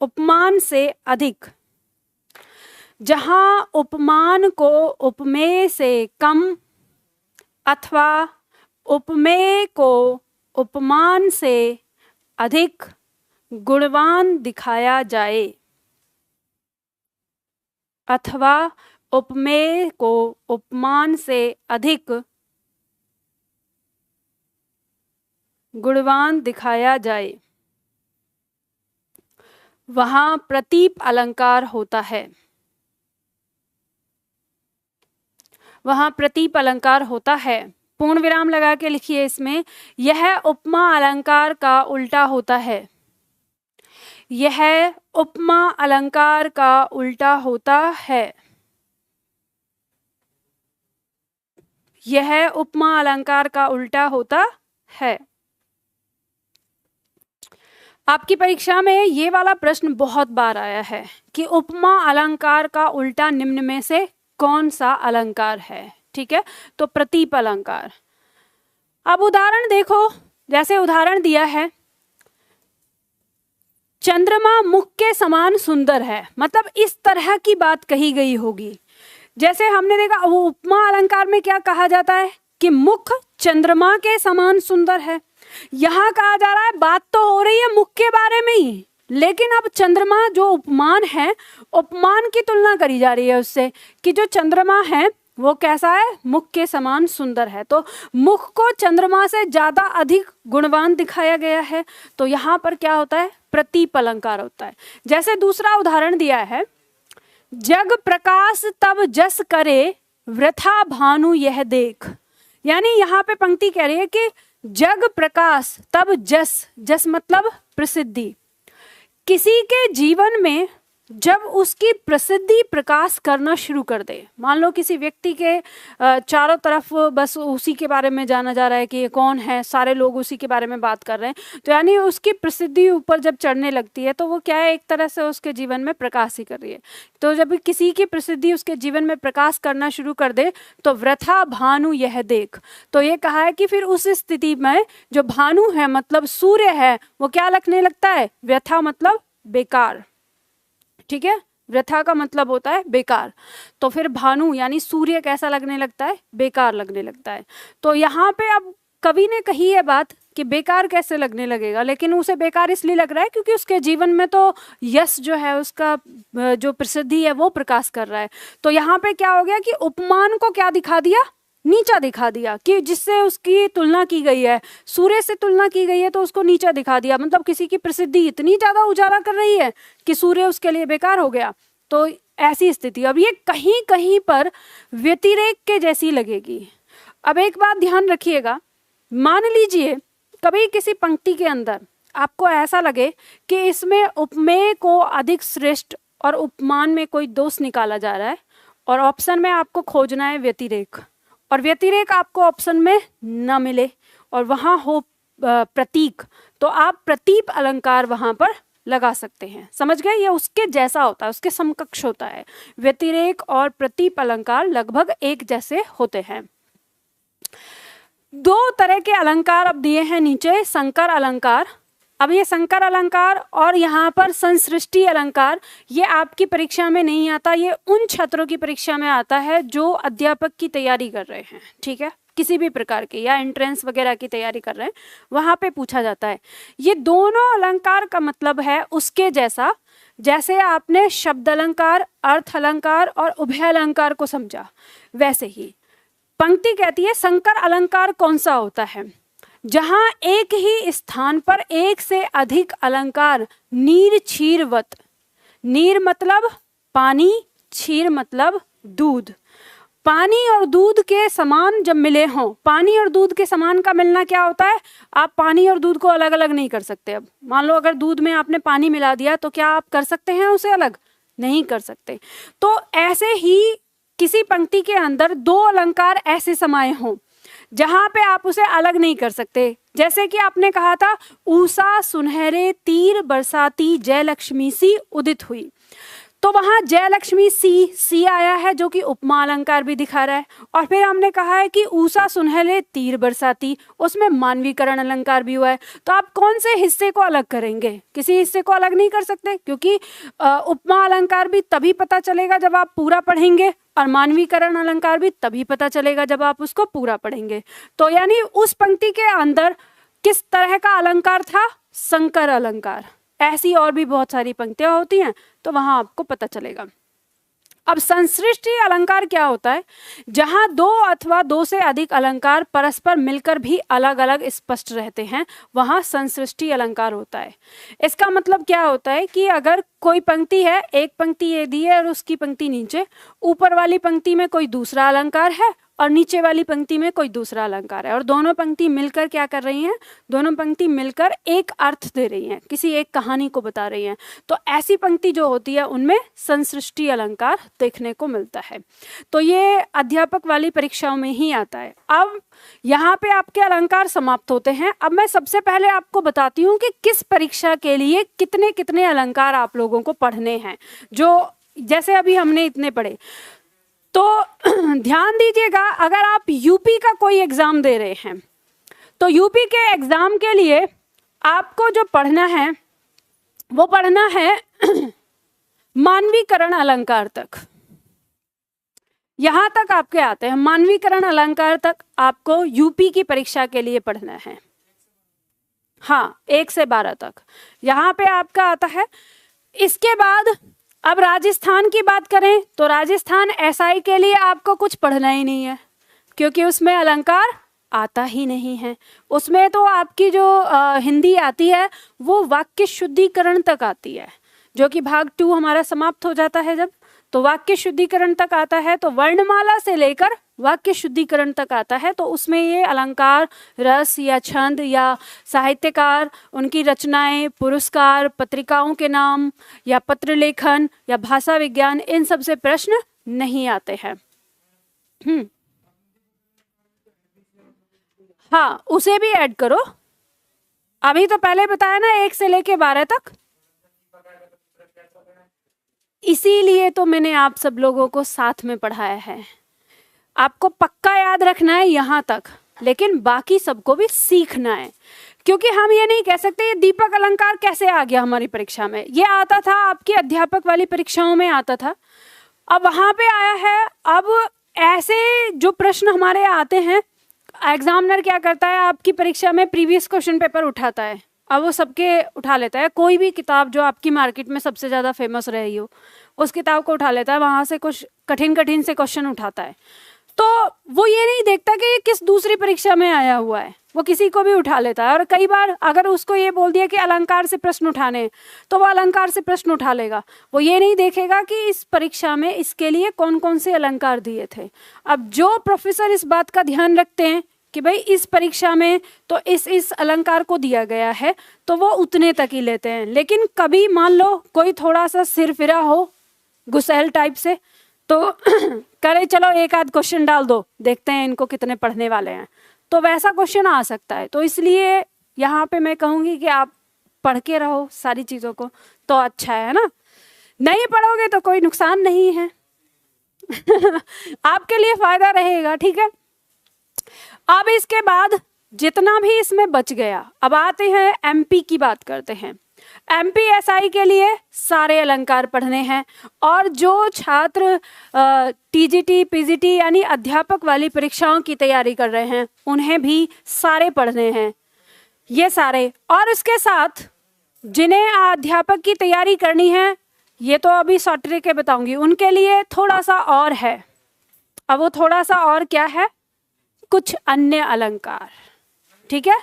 उपमान से अधिक, जहां उपमान को उपमेय से कम अथवा उपमेय को उपमान से अधिक गुणवान दिखाया जाए, अथवा उपमेय को उपमान से अधिक गुणवान दिखाया जाए, वहां प्रतीप अलंकार होता है, वहां प्रतीप अलंकार होता है। पूर्ण विराम लगा के लिखिए इसमें, यह उपमा अलंकार का उल्टा होता है, यह उपमा अलंकार का उल्टा होता है, यह उपमा अलंकार का उल्टा होता है। आपकी परीक्षा में ये वाला प्रश्न बहुत बार आया है कि उपमा अलंकार का उल्टा निम्न में से कौन सा अलंकार है, ठीक है। तो प्रतीप अलंकार। अब उदाहरण देखो, जैसे उदाहरण दिया है, चंद्रमा मुख के समान सुंदर है, मतलब इस तरह की बात कही गई होगी। जैसे हमने देखा वो उपमा अलंकार में क्या कहा जाता है कि मुख चंद्रमा के समान सुंदर है। यहाँ कहा जा रहा है, बात तो हो रही है मुख के बारे में ही, लेकिन अब चंद्रमा जो उपमान है, उपमान की तुलना करी जा रही है उससे कि जो चंद्रमा है वो कैसा है, मुख के समान सुंदर है। तो मुख को चंद्रमा से ज्यादा अधिक गुणवान दिखाया गया है। तो यहाँ पर क्या होता है, प्रतीप अलंकार होता है। जैसे दूसरा उदाहरण दिया है, जग प्रकाश तब जस करे वृथा भानु यह देख। यानी यहाँ पे पंक्ति कह रही है कि जग प्रकाश तब जस, जस मतलब प्रसिद्धि, किसी के जीवन में जब उसकी प्रसिद्धि प्रकाश करना शुरू कर दे। मान लो किसी व्यक्ति के चारों तरफ बस उसी के बारे में जाना जा रहा है कि ये कौन है, सारे लोग उसी के बारे में बात कर रहे हैं, तो यानी उसकी प्रसिद्धि ऊपर जब चढ़ने लगती है तो वो क्या है, एक तरह से उसके जीवन में प्रकाश ही कर रही है। तो जब किसी की प्रसिद्धि उसके जीवन में प्रकाश करना शुरू कर दे तो वृथा भानु यह देख। तो ये कहा है कि फिर उस स्थिति में जो भानु है मतलब सूर्य है वो क्या लगने लगता है, व्यथा मतलब बेकार, ठीक है। वृथा का मतलब होता है बेकार, तो फिर भानु यानी सूर्य कैसा लगने लगता है, बेकार लगने लगता है। तो यहाँ पे अब कवि ने कही है बात कि बेकार कैसे लगने लगेगा, लेकिन उसे बेकार इसलिए लग रहा है क्योंकि उसके जीवन में तो यश जो है, उसका जो प्रसिद्धि है वो प्रकाश कर रहा है। तो यहाँ पे क्या हो गया कि उपमान को क्या दिखा दिया, नीचा दिखा दिया, कि जिससे उसकी तुलना की गई है, सूर्य से तुलना की गई है तो उसको नीचा दिखा दिया। मतलब किसी की प्रसिद्धि इतनी ज्यादा उजाला कर रही है कि सूर्य उसके लिए बेकार हो गया। तो ऐसी स्थिति, अब ये कहीं कहीं पर व्यतिरेक के जैसी लगेगी। अब एक बात ध्यान रखिएगा, मान लीजिए कभी किसी पंक्ति के अंदर आपको ऐसा लगे कि इसमें उपमेय को अधिक श्रेष्ठ और उपमान में कोई दोष निकाला जा रहा है, और ऑप्शन में आपको खोजना है व्यतिरेक, और व्यतिरेक आपको ऑप्शन में न मिले और वहाँ हो प्रतीक, तो आप प्रतीप अलंकार वहाँ पर लगा सकते हैं। समझ गए? ये उसके जैसा होता है, उसके समकक्ष होता है। व्यतिरेक और प्रतीप अलंकार लगभग एक जैसे होते हैं। दो तरह के अलंकार अब दिए हैं नीचे, संकर अलंकार। अब ये संकर अलंकार और यहाँ पर संसृष्टि अलंकार, ये आपकी परीक्षा में नहीं आता, ये उन छात्रों की परीक्षा में आता है जो अध्यापक की तैयारी कर रहे हैं, ठीक है, किसी भी प्रकार की, या एंट्रेंस वगैरह की तैयारी कर रहे हैं, वहाँ पे पूछा जाता है। ये दोनों अलंकार का मतलब है उसके जैसा, जैसे आपने शब्द अलंकार, अर्थ अलंकार और उभय अलंकार को समझा, वैसे ही पंक्ति कहती है संकर अलंकार कौन सा होता है? जहां एक ही स्थान पर एक से अधिक अलंकार नीर क्षीरवत, नीर मतलब पानी, क्षीर मतलब दूध, पानी और दूध के समान जब मिले हों, पानी और दूध के समान का मिलना क्या होता है? आप पानी और दूध को अलग अलग नहीं कर सकते। अब मान लो अगर दूध में आपने पानी मिला दिया तो क्या आप कर सकते हैं उसे अलग? नहीं कर सकते। तो ऐसे ही किसी पंक्ति के अंदर दो अलंकार ऐसे समाये हों जहां पे आप उसे अलग नहीं कर सकते। जैसे कि आपने कहा था ऊषा सुनहरे तीर बरसाती जयलक्ष्मी सी उदित हुई, तो वहां जयलक्ष्मी सी आया है जो कि उपमा अलंकार भी दिखा रहा है। और फिर हमने कहा है कि ऊषा सुनहरे तीर बरसाती, उसमें मानवीकरण अलंकार भी हुआ है। तो आप कौन से हिस्से को अलग करेंगे? किसी हिस्से को अलग नहीं कर सकते, क्योंकि उपमा अलंकार भी तभी पता चलेगा जब आप पूरा पढ़ेंगे, और मानवीकरण अलंकार भी तभी पता चलेगा जब आप उसको पूरा पढ़ेंगे। तो यानी उस पंक्ति के अंदर किस तरह का अलंकार था? संकर अलंकार। ऐसी और भी बहुत सारी पंक्तियां होती हैं, तो वहां आपको पता चलेगा। अब संसृष्टि अलंकार क्या होता है? जहां दो अथवा दो से अधिक अलंकार परस्पर मिलकर भी अलग अलग स्पष्ट रहते हैं, वहां संसृष्टि अलंकार होता है। इसका मतलब क्या होता है कि अगर कोई पंक्ति है, एक पंक्ति ये दी है और उसकी पंक्ति नीचे, ऊपर वाली पंक्ति में कोई दूसरा अलंकार है और नीचे वाली पंक्ति में कोई दूसरा अलंकार है, और दोनों पंक्ति मिलकर क्या कर रही हैं? दोनों पंक्ति मिलकर एक अर्थ दे रही हैं, किसी एक कहानी को बता रही हैं। तो ऐसी पंक्ति जो होती है उनमें संसृष्टि अलंकार देखने को मिलता है। तो ये अध्यापक वाली परीक्षाओं में ही आता है। अब यहाँ पे आपके अलंकार समाप्त होते हैं। अब मैं सबसे पहले आपको बताती हूँ कि किस परीक्षा के लिए कितने कितने अलंकार आप लोगों को पढ़ने हैं, जो जैसे अभी हमने इतने पढ़े। तो ध्यान दीजिएगा, अगर आप यूपी का कोई एग्जाम दे रहे हैं तो यूपी के एग्जाम के लिए आपको जो पढ़ना है वो पढ़ना है मानवीकरण अलंकार तक। यहां तक आपके आते हैं, मानवीकरण अलंकार तक आपको यूपी की परीक्षा के लिए पढ़ना है। हाँ, 1 से 12 तक यहाँ पे आपका आता है। इसके बाद अब राजस्थान की बात करें तो राजस्थान एसआई के लिए आपको कुछ पढ़ना ही नहीं है, क्योंकि उसमें अलंकार आता ही नहीं है। उसमें तो आपकी जो हिंदी आती है वो वाक्य शुद्धिकरण तक आती है, जो कि भाग 2 हमारा समाप्त हो जाता है जब, तो वाक्य शुद्धिकरण तक आता है। तो वर्णमाला से लेकर वाक्य शुद्धिकरण तक आता है। तो उसमें ये अलंकार, रस या छंद या साहित्यकार, उनकी रचनाएं, पुरस्कार, पत्रिकाओं के नाम या पत्र लेखन या भाषा विज्ञान, इन सब से प्रश्न नहीं आते हैं। हाँ, उसे भी ऐड करो। अभी तो पहले बताया ना 1 से लेके 12 तक, इसीलिए तो मैंने आप सब लोगों को साथ में पढ़ाया है। आपको पक्का याद रखना है यहाँ तक, लेकिन बाकी सबको भी सीखना है, क्योंकि हम ये नहीं कह सकते ये दीपक अलंकार कैसे आ गया हमारी परीक्षा में। ये आता था आपकी अध्यापक वाली परीक्षाओं में आता था, अब वहाँ पे आया है। अब ऐसे जो प्रश्न हमारे आते हैं, एग्जामिनर क्या करता है, आपकी परीक्षा में प्रीवियस क्वेश्चन पेपर उठाता है। अब वो सबके उठा लेता है, कोई भी किताब जो आपकी मार्केट में सबसे ज़्यादा फेमस रही हो उस किताब को उठा लेता है, वहाँ से कुछ कठिन से क्वेश्चन उठाता है। तो वो ये नहीं देखता कि ये किस दूसरी परीक्षा में आया हुआ है, वो किसी को भी उठा लेता है। और कई बार अगर उसको ये बोल दिया कि अलंकार से प्रश्न उठाने हैं, तो वो अलंकार से प्रश्न उठा लेगा। वो ये नहीं देखेगा कि इस परीक्षा में इसके लिए कौन कौन से अलंकार दिए थे। अब जो प्रोफेसर इस बात का ध्यान रखते हैं कि भाई इस परीक्षा में तो इस अलंकार को दिया गया है, तो वो उतने तक ही लेते हैं। लेकिन कभी मान लो कोई थोड़ा सा सिरफिरा हो, गुस्सैल टाइप से, तो करे चलो एक आध क्वेश्चन डाल दो, देखते हैं इनको कितने पढ़ने वाले हैं, तो वैसा क्वेश्चन आ सकता है। तो इसलिए यहाँ पे मैं कहूँगी कि आप पढ़ के रहो सारी चीज़ों को, तो अच्छा है ना। नहीं पढ़ोगे तो कोई नुकसान नहीं है आपके लिए फायदा रहेगा, ठीक है। अब इसके बाद जितना भी इसमें बच गया, अब आते हैं एमपी की बात करते हैं। एमपीएसआई के लिए सारे अलंकार पढ़ने हैं, और जो छात्र टीजीटी पीजीटी यानी अध्यापक वाली परीक्षाओं की तैयारी कर रहे हैं, उन्हें भी सारे पढ़ने हैं, ये सारे। और उसके साथ जिन्हें अध्यापक की तैयारी करनी है, ये तो अभी शॉर्ट ट्रिक बताऊंगी, उनके लिए थोड़ा सा और है। अब वो थोड़ा सा और क्या है, कुछ अन्य अलंकार, ठीक है।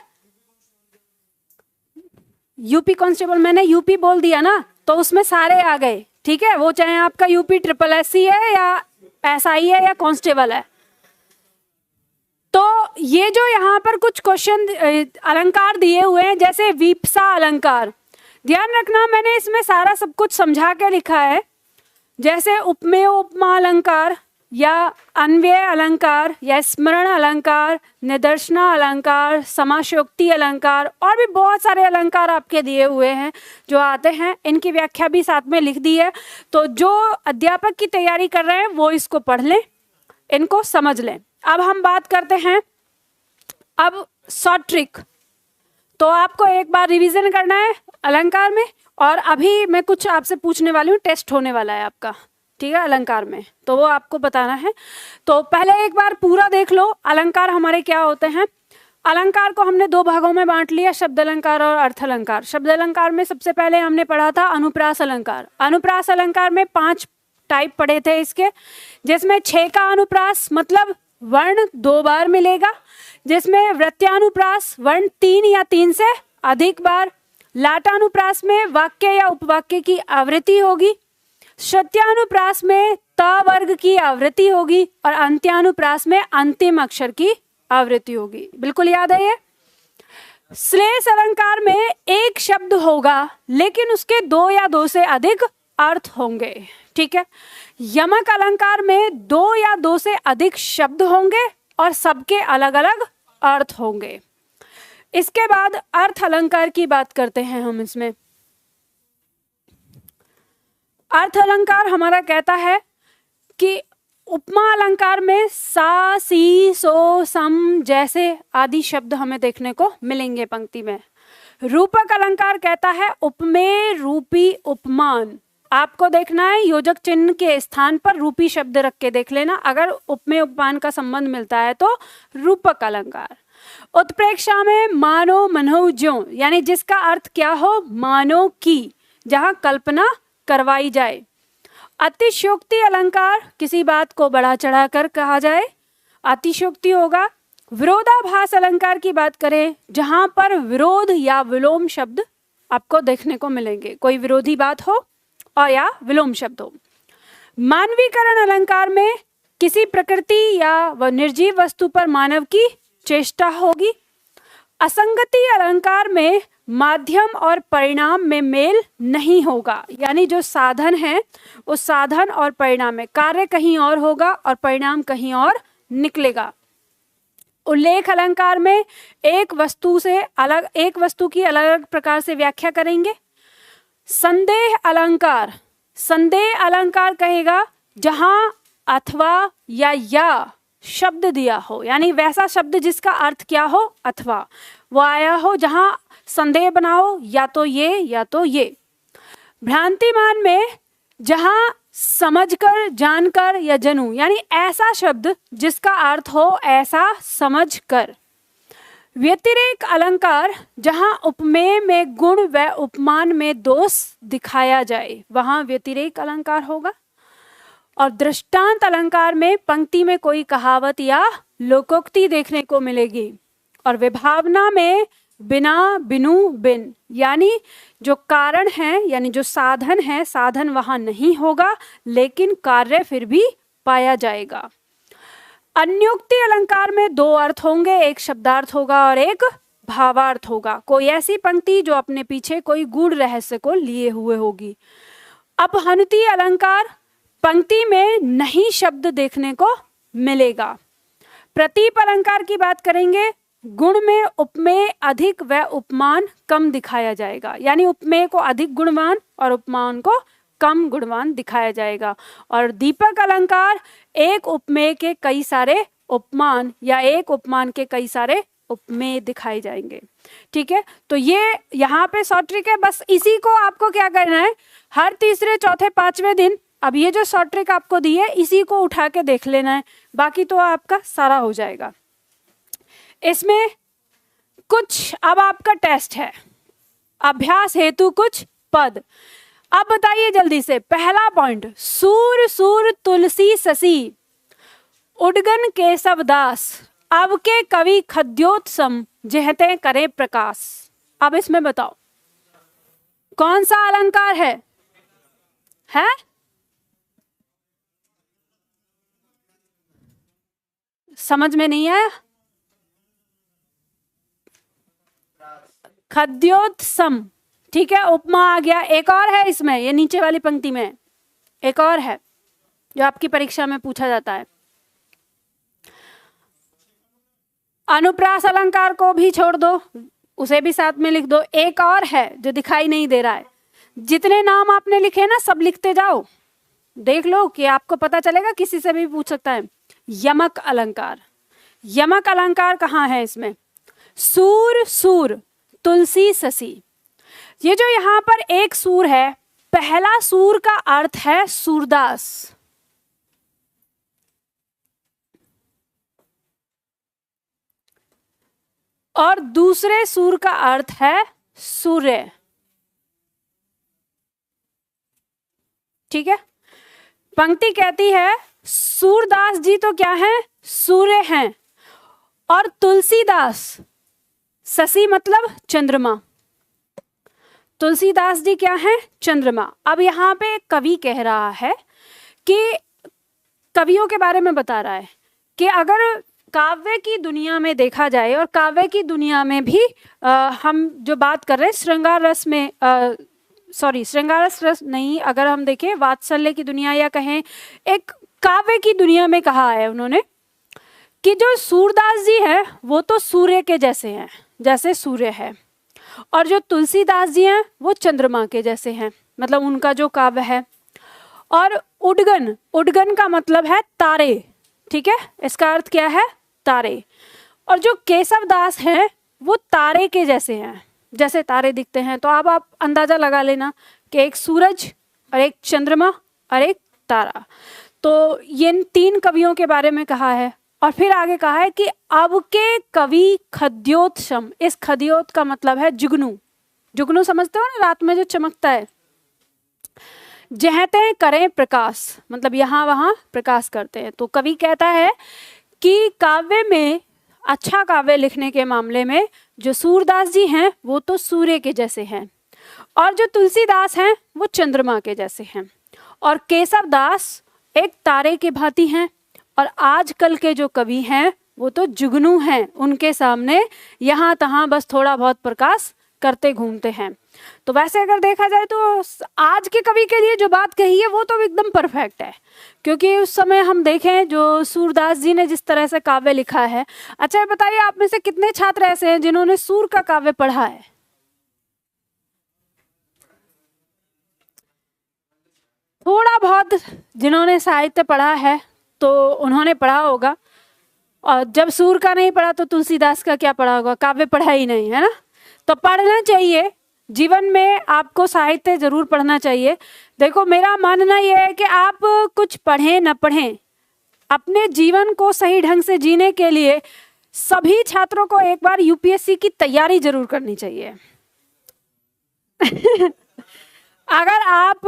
यूपी कांस्टेबल, मैंने यूपी बोल दिया ना, तो उसमें सारे आ गए, ठीक है। वो चाहे आपका यूपी SSSC है या एसआई है या कांस्टेबल है। तो ये जो यहाँ पर कुछ क्वेश्चन अलंकार दिए हुए हैं, जैसे वीप्सा अलंकार, ध्यान रखना मैंने इसमें सारा सब कुछ समझा के लिखा है। जैसे उपमेय उपमा अलंकार या अन्वय अलंकार या स्मरण अलंकार, निदर्शना अलंकार, समासोक्ति अलंकार, और भी बहुत सारे अलंकार आपके दिए हुए हैं जो आते हैं। इनकी व्याख्या भी साथ में लिख दी है। तो जो अध्यापक की तैयारी कर रहे हैं वो इसको पढ़ लें, इनको समझ लें। अब हम बात करते हैं अब शॉर्ट ट्रिक। तो आपको एक बार रिवीजन करना है अलंकार में, और अभी मैं कुछ आपसे पूछने वाली हूँ, टेस्ट होने वाला है आपका, ठीक है, अलंकार में, तो वो आपको बताना है। तो पहले एक बार पूरा देख लो अलंकार हमारे क्या होते हैं। अलंकार को हमने दो भागों में बांट लिया, शब्द अलंकार और अर्थ अलंकार। शब्द अलंकार में सबसे पहले हमने पढ़ा था अनुप्रास अलंकार। अनुप्रास अलंकार में 5 टाइप पढ़े थे इसके, जिसमें 6 का अनुप्रास मतलब वर्ण 2 बार मिलेगा, जिसमें वृत्यानुप्रास वर्ण 3 या 3 से अधिक बार, लाटानुप्रास में वाक्य या उपवाक्य की आवृत्ति होगी, शत्यानुप्रास में त वर्ग की आवृत्ति होगी, और अंत्यानुप्रास में अंतिम अक्षर की आवृत्ति होगी। बिल्कुल याद है ये। श्लेष अलंकार में एक शब्द होगा, लेकिन उसके 2 या 2 से अधिक अर्थ होंगे, ठीक है। यमक अलंकार में 2 या 2 से अधिक शब्द होंगे और सबके अलग अलग अर्थ होंगे। इसके बाद अर्थ अलंकार की बात करते हैं हम। इसमें अर्थ अलंकार हमारा कहता है कि उपमा अलंकार में सा, सी, सो, सम जैसे आदि शब्द हमें देखने को मिलेंगे पंक्ति में। रूपक अलंकार कहता है उपमेय रूपी उपमान। आपको देखना है योजक चिन्ह के स्थान पर रूपी शब्द रख के देख लेना, अगर उपमेय उपमान का संबंध मिलता है तो रूपक अलंकार। उत्प्रेक्षा में मानो मनो ज्यों, यानी जिसका अर्थ क्या हो, मानो की, जहां कल्पना करवाई जाए। अतिशयोक्ति अलंकार, किसी बात को बढ़ा चढ़ा कर कहा जाए, अतिशयोक्ति होगा। विरोधाभास अलंकार की बात करें, जहां पर विरोध या विलोम शब्द आपको देखने को मिलेंगे, कोई विरोधी बात हो और या विलोम शब्द हो। मानवीकरण अलंकार में किसी प्रकृति या वह निर्जीव वस्तु पर मानव की चेष्टा होगी। असंगति अलंकार में माध्यम और परिणाम में मेल नहीं होगा, यानी जो साधन है उस साधन और परिणाम में कार्य कहीं और होगा और परिणाम कहीं और निकलेगा। उल्लेख अलंकार में एक वस्तु की अलग अलग प्रकार से व्याख्या करेंगे। संदेह अलंकार कहेगा जहां अथवा या शब्द दिया हो, यानी वैसा शब्द जिसका अर्थ क्या हो, अथवा वो आया हो जहां संदेह बना हो, या तो ये या तो ये। भ्रांतिमान में जहां समझकर, जानकर या जनू, यानी ऐसा शब्द जिसका अर्थ हो ऐसा समझकर। व्यतिरेक अलंकार, जहां उपमेय में गुण व उपमान में दोष दिखाया जाए, वहां व्यतिरेक अलंकार होगा। और दृष्टांत अलंकार में पंक्ति में कोई कहावत या लोकोक्ति देखने को मिलेगी, और विभावना में बिना, बिनु, बिन, यानी जो कारण है यानी जो साधन है, साधन वहां नहीं होगा लेकिन कार्य फिर भी पाया जाएगा। अन्योक्ति अलंकार में दो अर्थ होंगे, एक शब्दार्थ होगा और एक भावार्थ होगा। कोई ऐसी पंक्ति जो अपने पीछे कोई गूढ़ रहस्य को लिए हुए होगी। अपहनुति अलंकार, पंक्ति में नहीं शब्द देखने को मिलेगा। प्रतीप अलंकार की बात करेंगे, गुण में उपमेय अधिक व उपमान कम दिखाया जाएगा, यानी उपमेय को अधिक गुणवान और उपमान को कम गुणवान दिखाया जाएगा। और दीपक अलंकार, एक उपमेय के कई सारे उपमान या एक उपमान के कई सारे उपमेय दिखाए जाएंगे। ठीक है, तो ये यहाँ पे शॉर्ट ट्रिक है। बस इसी को आपको क्या करना है, हर तीसरे चौथे पांचवें दिन अब ये जो शॉर्ट ट्रिक आपको दी है इसी को उठा के देख लेना है, बाकी तो आपका सारा हो जाएगा। इसमें कुछ अब आपका टेस्ट है, अभ्यास हेतु कुछ पद। अब बताइए जल्दी से, पहला पॉइंट, सूर सूर तुलसी ससी उडगन केशव दास अब के कवि खद्योत्सम जहते करे प्रकाश। अब इसमें बताओ कौन सा अलंकार है? समझ में नहीं आया? खद्योत्सम, ठीक है, उपमा आ गया। एक और है इसमें, ये नीचे वाली पंक्ति में एक और है जो आपकी परीक्षा में पूछा जाता है। अनुप्रास अलंकार को भी छोड़ दो, उसे भी साथ में लिख दो। एक और है जो दिखाई नहीं दे रहा है, जितने नाम आपने लिखे ना सब लिखते जाओ, देख लो कि आपको पता चलेगा, किसी से भी पूछ सकता है। यमक अलंकार, यमक अलंकार कहाँ है इसमें? सूर सूर तुलसी ससी, ये जो यहाँ पर एक सूर है, पहला सूर का अर्थ है सूरदास, और दूसरे सूर का अर्थ है सूर्य। ठीक है, पंक्ति कहती है सूरदास जी तो क्या है? सूर्य हैं, और तुलसीदास, शशि मतलब चंद्रमा, तुलसीदास जी क्या है? चंद्रमा। अब यहाँ पे कवि कह रहा है कि कवियों के बारे में बता रहा है कि अगर काव्य की दुनिया में देखा जाए, और काव्य की दुनिया में भी हम जो बात कर रहे हैं श्रृंगार रस में, श्रृंगार रस नहीं, अगर हम देखें वात्सल्य की दुनिया, या कहें एक काव्य की दुनिया में कहा है उन्होंने कि जो सूरदास जी हैं वो तो सूर्य के जैसे हैं, जैसे सूर्य है, और जो तुलसीदास जी हैं वो चंद्रमा के जैसे हैं, मतलब उनका जो काव्य है। और उडगन, उडगन का मतलब है तारे, ठीक है, इसका अर्थ क्या है? तारे। और जो केशव दास हैं वो तारे के जैसे हैं, जैसे तारे दिखते हैं। तो अब आप अंदाजा लगा लेना कि एक सूरज और एक चंद्रमा और एक तारा। तो ये तीन कवियों के बारे में कहा है। और फिर आगे कहा है कि अब के कवि खद्योत्सम, इस खद्योत का मतलब है जुगनू, जुगनू समझते हो ना, रात में जो चमकता है। जहते करें प्रकाश, मतलब यहाँ वहाँ प्रकाश करते हैं। तो कवि कहता है कि काव्य में, अच्छा काव्य लिखने के मामले में जो सूरदास जी हैं वो तो सूर्य के जैसे हैं, और जो तुलसीदास हैं वो चंद्रमा के जैसे हैं, और केशव दास एक तारे के भांति हैं, और आजकल के जो कवि हैं वो तो जुगनू हैं, उनके सामने यहाँ तहाँ बस थोड़ा बहुत प्रकाश करते घूमते हैं। तो वैसे अगर देखा जाए तो आज के कवि के लिए जो बात कही है वो तो एकदम परफेक्ट है, क्योंकि उस समय हम देखें जो सूरदास जी ने जिस तरह से काव्य लिखा है। अच्छा बताइए, आप में से कितने छात्र ऐसे हैं जिन्होंने सूर का काव्य पढ़ा है? थोड़ा बहुत जिन्होंने साहित्य पढ़ा है तो उन्होंने पढ़ा होगा, और जब सूर का नहीं पढ़ा तो तुलसीदास का क्या पढ़ा होगा? काव्य पढ़ा ही नहीं है ना। तो पढ़ना चाहिए, जीवन में आपको साहित्य जरूर पढ़ना चाहिए। देखो मेरा मानना यह है कि आप कुछ पढ़ें न पढ़ें, अपने जीवन को सही ढंग से जीने के लिए सभी छात्रों को एक बार यूपीएससी की तैयारी जरूर करनी चाहिए। अगर आप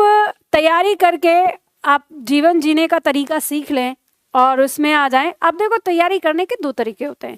तैयारी करके आप जीवन जीने का तरीका सीख लें और उसमें आ जाएं। अब देखो तैयारी करने के दो तरीके होते हैं।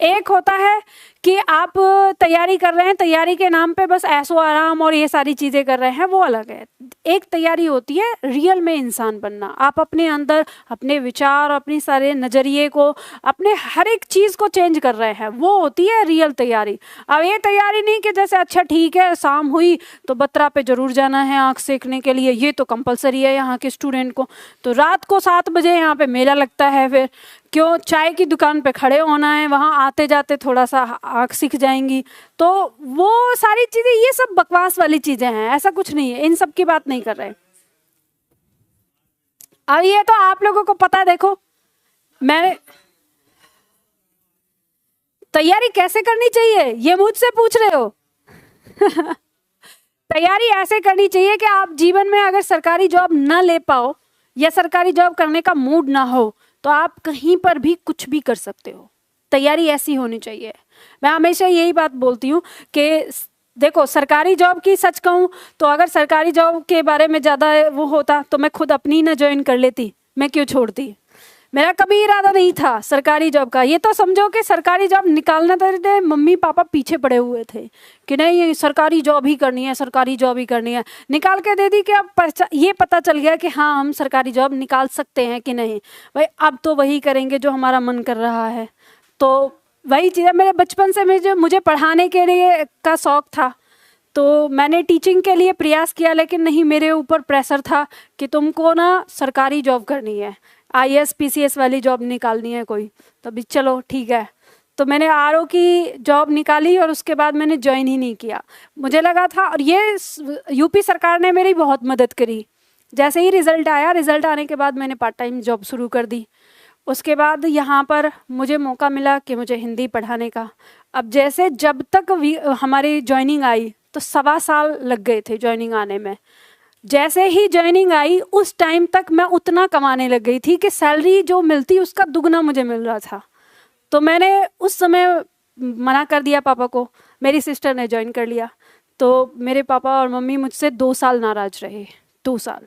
एक होता है कि आप तैयारी कर रहे हैं, तैयारी के नाम पे बस ऐशो आराम और ये सारी चीज़ें कर रहे हैं, वो अलग है। एक तैयारी होती है रियल में इंसान बनना, आप अपने अंदर अपने विचार, अपनी सारे नज़रिए को, अपने हर एक चीज़ को चेंज कर रहे हैं, वो होती है रियल तैयारी। अब ये तैयारी नहीं कि जैसे अच्छा ठीक है शाम हुई तो बत्रा पे ज़रूर जाना है आँख सेकने के लिए, ये तो कंपलसरी है यहाँ के स्टूडेंट को, तो रात को 7 बजे यहाँ पे मेला लगता है, फिर क्यों चाय की दुकान पे खड़े होना है, वहाँ आते जाते थोड़ा सा आँख सीख जाएंगी। तो वो सारी चीज़ें, ये सब बकवास वाली चीज़ें हैं, ऐसा कुछ नहीं है, इन सब की बात नहीं कर रहे। अब ये तो आप लोगों को पता, देखो मैंने तैयारी कैसे करनी चाहिए ये मुझसे पूछ रहे हो। तैयारी ऐसे करनी चाहिए कि आप जीवन में अगर सरकारी जॉब ना ले पाओ या सरकारी जॉब करने का मूड ना हो तो आप कहीं पर भी कुछ भी कर सकते हो। तैयारी ऐसी होनी चाहिए। मैं हमेशा यही बात बोलती हूँ कि देखो सरकारी जॉब की सच कहूँ तो अगर सरकारी जॉब के बारे में ज़्यादा वो होता तो मैं खुद अपनी ना ज्वाइन कर लेती, मैं क्यों छोड़ती। मेरा कभी इरादा नहीं था सरकारी जॉब का। ये तो समझो कि सरकारी जॉब निकालना था, मम्मी पापा पीछे पड़े हुए थे कि नहीं ये सरकारी जॉब ही करनी है, सरकारी जॉब ही करनी है। निकाल के दे दी कि अब ये पता चल गया कि हाँ हम सरकारी जॉब निकाल सकते हैं कि नहीं। भाई अब तो वही करेंगे जो हमारा मन कर रहा है। तो वही चीज़ है, मेरे बचपन से मुझे पढ़ाने के लिए का शौक़ था, तो मैंने टीचिंग के लिए प्रयास किया, लेकिन नहीं, मेरे ऊपर प्रेशर था कि तुमको ना सरकारी जॉब करनी है, IAS PCS वाली जॉब निकालनी है कोई। तो अभी चलो ठीक है, तो मैंने RO की जॉब निकाली और उसके बाद मैंने ज्वाइन ही नहीं किया। मुझे लगा था, और ये यूपी सरकार ने मेरी बहुत मदद करी। जैसे ही रिज़ल्ट आया, रिज़ल्ट आने के बाद मैंने पार्ट टाइम जॉब शुरू कर दी। उसके बाद यहाँ पर मुझे मौका मिला कि मुझे हिंदी पढ़ाने का। अब जैसे जब तक हमारी ज्वाइनिंग आई तो 1.25 साल लग गए थे ज्वाइनिंग आने में। जैसे ही ज्वाइनिंग आई उस टाइम तक मैं उतना कमाने लग गई थी कि सैलरी जो मिलती उसका दुगना मुझे मिल रहा था। तो मैंने उस समय मना कर दिया पापा को, मेरी सिस्टर ने ज्वाइन कर लिया। तो मेरे पापा और मम्मी मुझसे 2 साल नाराज़ रहे, 2 साल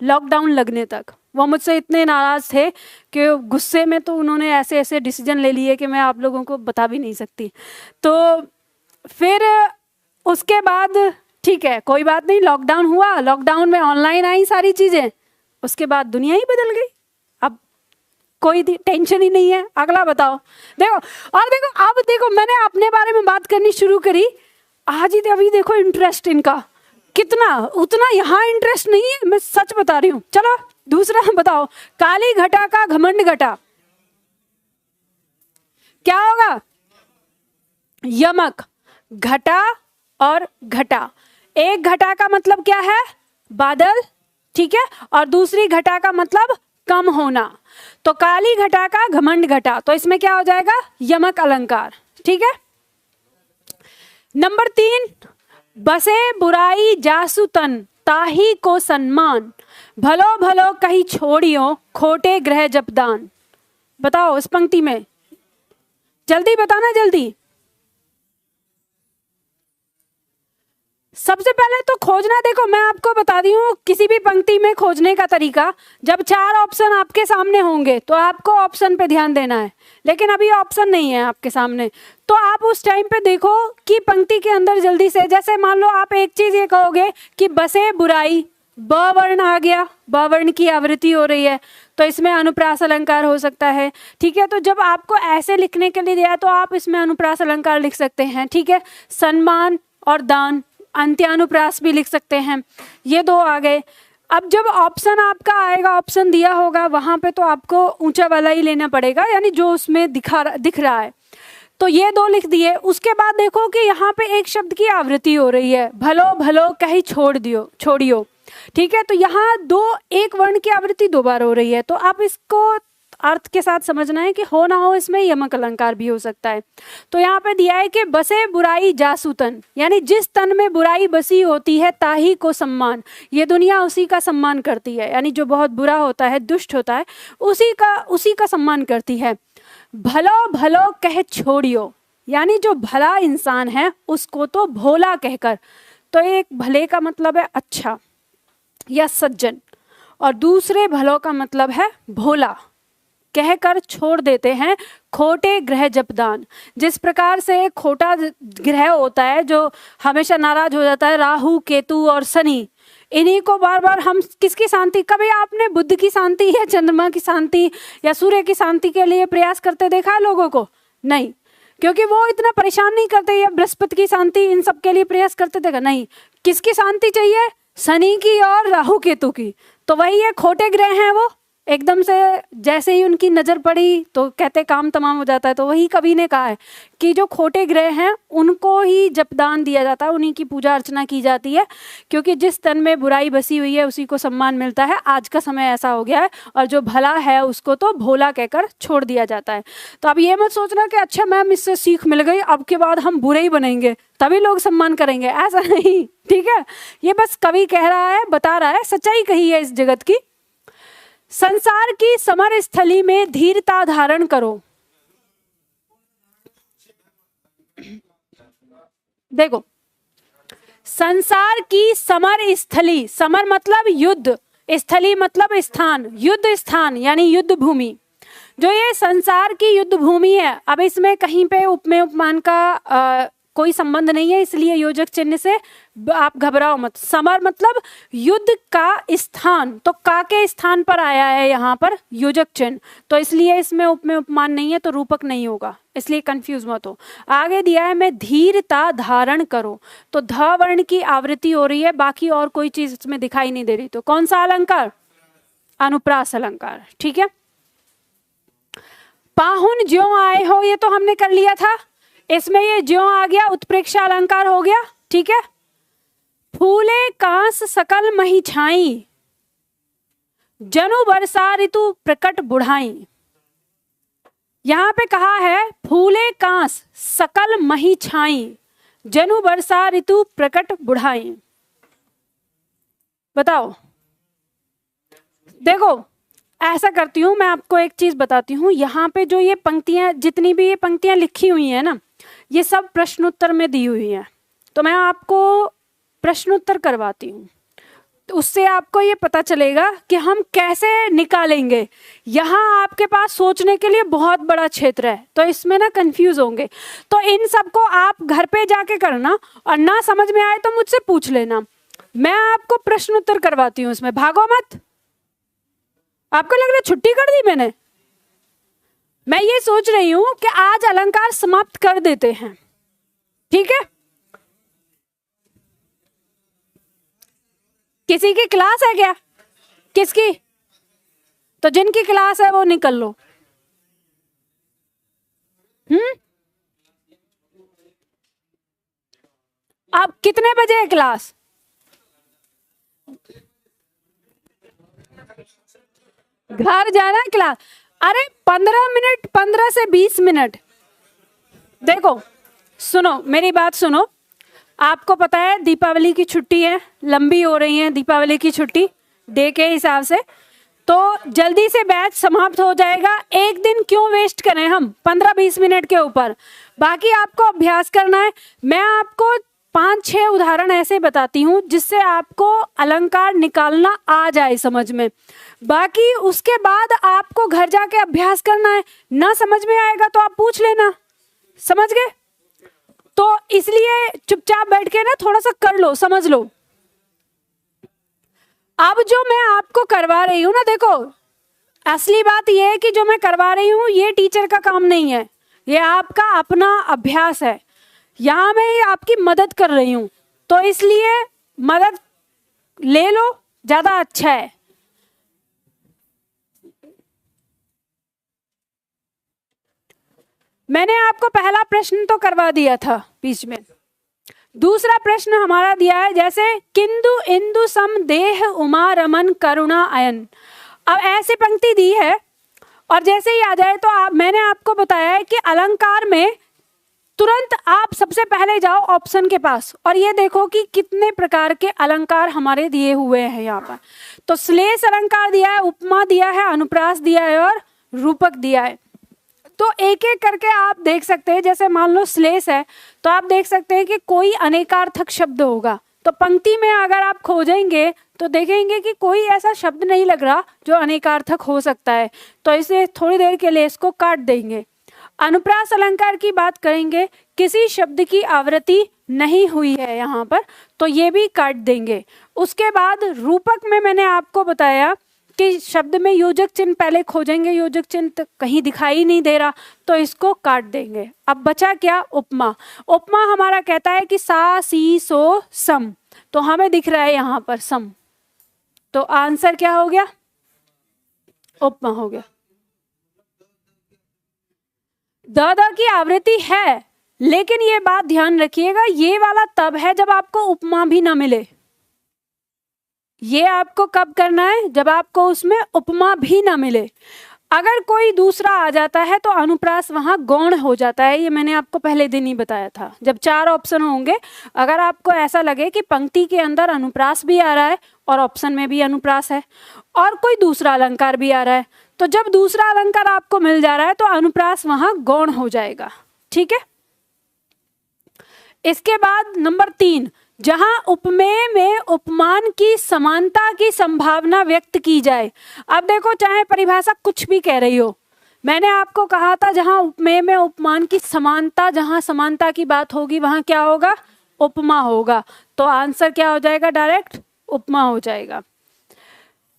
लॉकडाउन लगने तक। वो मुझसे इतने नाराज़ थे कि गुस्से में तो उन्होंने ऐसे ऐसे डिसीजन ले लिए कि मैं आप लोगों को बता भी नहीं सकती। तो फिर उसके बाद ठीक है कोई बात नहीं, लॉकडाउन हुआ, लॉकडाउन में ऑनलाइन आई सारी चीज़ें, उसके बाद दुनिया ही बदल गई। अब कोई टेंशन ही नहीं है। अगला बताओ। देखो और देखो, अब देखो मैंने अपने बारे में बात करनी शुरू करी, आज ही अभी देखो इंटरेस्ट इनका कितना, उतना यहाँ इंटरेस्ट नहीं है, मैं सच बता रही हूँ। चलो दूसरा बताओ, काली घटा का घमंड घटा क्या होगा? यमक। घटा और घटा, एक घटा का मतलब क्या है? बादल, ठीक है, और दूसरी घटा का मतलब कम होना। तो काली घटा का घमंड घटा, तो इसमें क्या हो जाएगा? यमक अलंकार, ठीक है। नंबर 3, बसे बुराई जासु तन ताही को सम्मान, भलो भलो कहीं छोड़ियो खोटे ग्रह जपदान। बताओ इस पंक्ति में, जल्दी बताना जल्दी। सबसे पहले तो खोजना, देखो मैं आपको बता दी हूँ किसी भी पंक्ति में खोजने का तरीका। जब 4 ऑप्शन आपके सामने होंगे तो आपको ऑप्शन पे ध्यान देना है, लेकिन अभी ऑप्शन नहीं है आपके सामने, तो आप उस टाइम पे देखो कि पंक्ति के अंदर जल्दी से, जैसे मान लो आप एक चीज़ ये कहोगे कि बसे बुराई, ब वर्ण आ गया, ब वर्ण की आवृत्ति हो रही है, तो इसमें अनुप्रास अलंकार हो सकता है, ठीक है। तो जब आपको ऐसे लिखने के लिए दिया तो आप इसमें अनुप्रास अलंकार लिख सकते हैं, ठीक है। सम्मान और दान, अंत्यानुप्रास भी लिख सकते हैं, ये 2 आ गए। अब जब ऑप्शन आपका आएगा, ऑप्शन दिया होगा, वहाँ पे तो आपको ऊंचा वाला ही लेना पड़ेगा, यानी जो उसमें दिख रहा है। तो ये 2 लिख दिए। उसके बाद देखो कि यहाँ पे एक शब्द की आवृत्ति हो रही है, भलो भलो कहीं छोड़ियो, ठीक है। तो यहाँ 1 वर्ण की आवृत्ति 2 बार हो रही है, तो आप इसको अर्थ के साथ समझना है कि हो ना हो इसमें यमक अलंकार भी हो सकता है। तो यहाँ पे दिया है कि बसे बुराई जासु तन, यानी जिस तन में बुराई बसी होती है ताही को सम्मान, ये दुनिया उसी का सम्मान करती है, यानी जो बहुत बुरा होता है, दुष्ट होता है, उसी का सम्मान करती है। भलो भलो कह छोड़ियो, यानी जो भला इंसान है उसको तो भोला कहकर, तो एक भले का मतलब है अच्छा या सज्जन, और दूसरे भलो का मतलब है भोला, कहकर छोड़ देते हैं खोटे ग्रह जपदान। जिस प्रकार से एक खोटा ग्रह होता है जो हमेशा नाराज हो जाता है, राहु केतु और शनि, इन्हीं को बार बार हम किसकी शांति, कभी आपने बुध की शांति या चंद्रमा की शांति या सूर्य की शांति के लिए प्रयास करते देखा है लोगों को? नहीं, क्योंकि वो इतना परेशान नहीं करते। या बृहस्पति की शांति, इन सब के लिए प्रयास करते देखा? नहीं। किसकी शांति चाहिए? शनि की और राहु केतु की। तो वही है, खोटे ग्रह हैं वो, एकदम से जैसे ही उनकी नजर पड़ी तो कहते काम तमाम हो जाता है। तो वही कवि ने कहा है कि जो खोटे ग्रह हैं उनको ही जपदान दिया जाता है, उन्हीं की पूजा अर्चना की जाती है, क्योंकि जिस तन में बुराई बसी हुई है उसी को सम्मान मिलता है। आज का समय ऐसा हो गया है, और जो भला है उसको तो भोला कहकर छोड़ दिया जाता है। तो अब ये मत सोचना कि अच्छा मैम इससे सीख मिल गई, अब के बाद हम बुरे ही बनेंगे तभी लोग सम्मान करेंगे, ऐसा नहीं, ठीक है। ये बस कवि कह रहा है, बता रहा है, सच्चाई कही है इस जगत की। संसार की समर स्थली में धीरता धारण करो। देखो, संसार की समर स्थली, समर मतलब युद्ध, स्थली मतलब स्थान, युद्ध स्थान यानी युद्ध भूमि। जो ये संसार की युद्ध भूमि है, अब इसमें कहीं पे उपमेय उपमान का कोई संबंध नहीं है, इसलिए योजक चिन्ह से आप घबराओ मत। समर मतलब युद्ध का स्थान, तो का के स्थान पर आया है यहाँ पर योजक चिन्ह, तो इसलिए इसमें उपमेय उपमान नहीं है, तो रूपक नहीं होगा, इसलिए कंफ्यूज मत हो। आगे दिया है मैं धीरता धारण करो, तो ध वर्ण की आवृत्ति हो रही है, बाकी और कोई चीज इसमें दिखाई नहीं दे रही। तो कौन सा अलंकार? अनुप्रास अलंकार, ठीक है। पाहुन ज्यों आए हो, ये तो हमने कर लिया था, इसमें ये ज्यों आ गया, उत्प्रेक्षा अलंकार हो गया, ठीक है। फूले कांस सकल मही छाई, जनु बरसा ऋतु प्रकट बुढ़ाई। यहां पे कहा है फूले कांस सकल मही छाई, जनु बरसा ऋतु प्रकट बुढ़ाई। बताओ, देखो ऐसा करती हूं, मैं आपको एक चीज बताती हूँ। यहाँ पे जो ये पंक्तियां, जितनी भी ये पंक्तियां लिखी हुई हैं ना, ये सब प्रश्नोत्तर में दी हुई हैं, तो मैं आपको प्रश्नोत्तर करवाती हूँ, तो उससे आपको ये पता चलेगा कि हम कैसे निकालेंगे। यहाँ आपके पास सोचने के लिए बहुत बड़ा क्षेत्र है, तो इसमें ना कंफ्यूज होंगे। तो इन सबको आप घर पे जाके करना, और ना समझ में आए तो मुझसे पूछ लेना, मैं आपको प्रश्नोत्तर करवाती हूँ, इसमें भागो मत। आपको लग रहा है छुट्टी कर दी मैंने? मैं ये सोच रही हूं कि आज अलंकार समाप्त कर देते हैं, ठीक है। किसी की क्लास है क्या? किसकी? तो जिनकी क्लास है वो निकल लो। अब कितने बजे है क्लास? घर जाना है क्लास? अरे 15 मिनट, 15 से 20 मिनट। देखो सुनो, मेरी बात सुनो, आपको पता है दीपावली की छुट्टी है, लंबी हो रही है दीपावली की छुट्टी डे के हिसाब से, तो जल्दी से बैच समाप्त हो जाएगा। एक दिन क्यों वेस्ट करें हम 15-20 मिनट के ऊपर? बाकी आपको अभ्यास करना है। मैं आपको 5-6 उदाहरण ऐसे बताती हूँ जिससे आपको अलंकार निकालना आ जाए समझ में। बाकी उसके बाद आपको घर जाके अभ्यास करना है, ना समझ में आएगा तो आप पूछ लेना, समझ गए? तो इसलिए चुपचाप बैठ के ना थोड़ा सा कर लो, समझ लो। अब जो मैं आपको करवा रही हूँ ना, देखो असली बात यह है कि जो मैं करवा रही हूँ ये टीचर का काम नहीं है, ये आपका अपना अभ्यास है। यहाँ मैं आपकी मदद कर रही हूँ, तो इसलिए मदद ले लो, ज्यादा अच्छा है। मैंने आपको पहला प्रश्न तो करवा दिया था बीच में। दूसरा प्रश्न हमारा दिया है जैसे किंदु इंदु सम देह उमा रमन करुणा अयन। अब ऐसी पंक्ति दी है और जैसे ही आ जाए तो मैंने आपको बताया है कि अलंकार में तुरंत आप सबसे पहले जाओ ऑप्शन के पास और ये देखो कि कितने प्रकार के अलंकार हमारे दिए हुए हैं यहाँ पर। तो श्लेष अलंकार दिया है, उपमा दिया है, अनुप्रास दिया है और रूपक दिया है। तो एक एक करके आप देख सकते हैं। जैसे मान लो श्लेष है तो आप देख सकते हैं कि कोई अनेकार्थक शब्द होगा, तो पंक्ति में अगर आप खोजेंगे तो देखेंगे कि कोई ऐसा शब्द नहीं लग रहा जो अनेकार्थक हो सकता है, तो इसे थोड़ी देर के लिए इसको काट देंगे। अनुप्रास अलंकार की बात करेंगे, किसी शब्द की आवृत्ति नहीं हुई है यहाँ पर, तो ये भी काट देंगे। उसके बाद रूपक में मैंने आपको बताया कि शब्द में योजक चिन्ह पहले खोजेंगे, योजक चिन्ह तो कहीं दिखाई नहीं दे रहा, तो इसको काट देंगे। अब बचा क्या? उपमा। उपमा हमारा कहता है कि सा सी सो सम, तो हमें दिख रहा है यहाँ पर सम, तो आंसर क्या हो गया? उपमा हो गया। द की आवृत्ति है, लेकिन ये बात ध्यान रखिएगा, ये वाला तब है जब आपको उपमा भी ना मिले। ये आपको कब करना है? जब आपको उसमें उपमा भी ना मिले। अगर कोई दूसरा आ जाता है तो अनुप्रास वहां गौण हो जाता है, ये मैंने आपको पहले दिन ही बताया था। जब 4 ऑप्शन होंगे, अगर आपको ऐसा लगे कि पंक्ति के अंदर अनुप्रास भी आ रहा है और ऑप्शन में भी अनुप्रास है और कोई दूसरा अलंकार भी आ रहा है, तो जब दूसरा अलंकार आपको मिल जा रहा है तो अनुप्रास वहां गौण हो जाएगा। ठीक है। इसके बाद नंबर 3, जहां उपमेय में उपमान की समानता की संभावना व्यक्त की जाए। अब देखो, चाहे परिभाषा कुछ भी कह रही हो, मैंने आपको कहा था जहां उपमेय में उपमान की समानता, जहां समानता की बात होगी वहां क्या होगा? उपमा होगा। तो आंसर क्या हो जाएगा? डायरेक्ट उपमा हो जाएगा।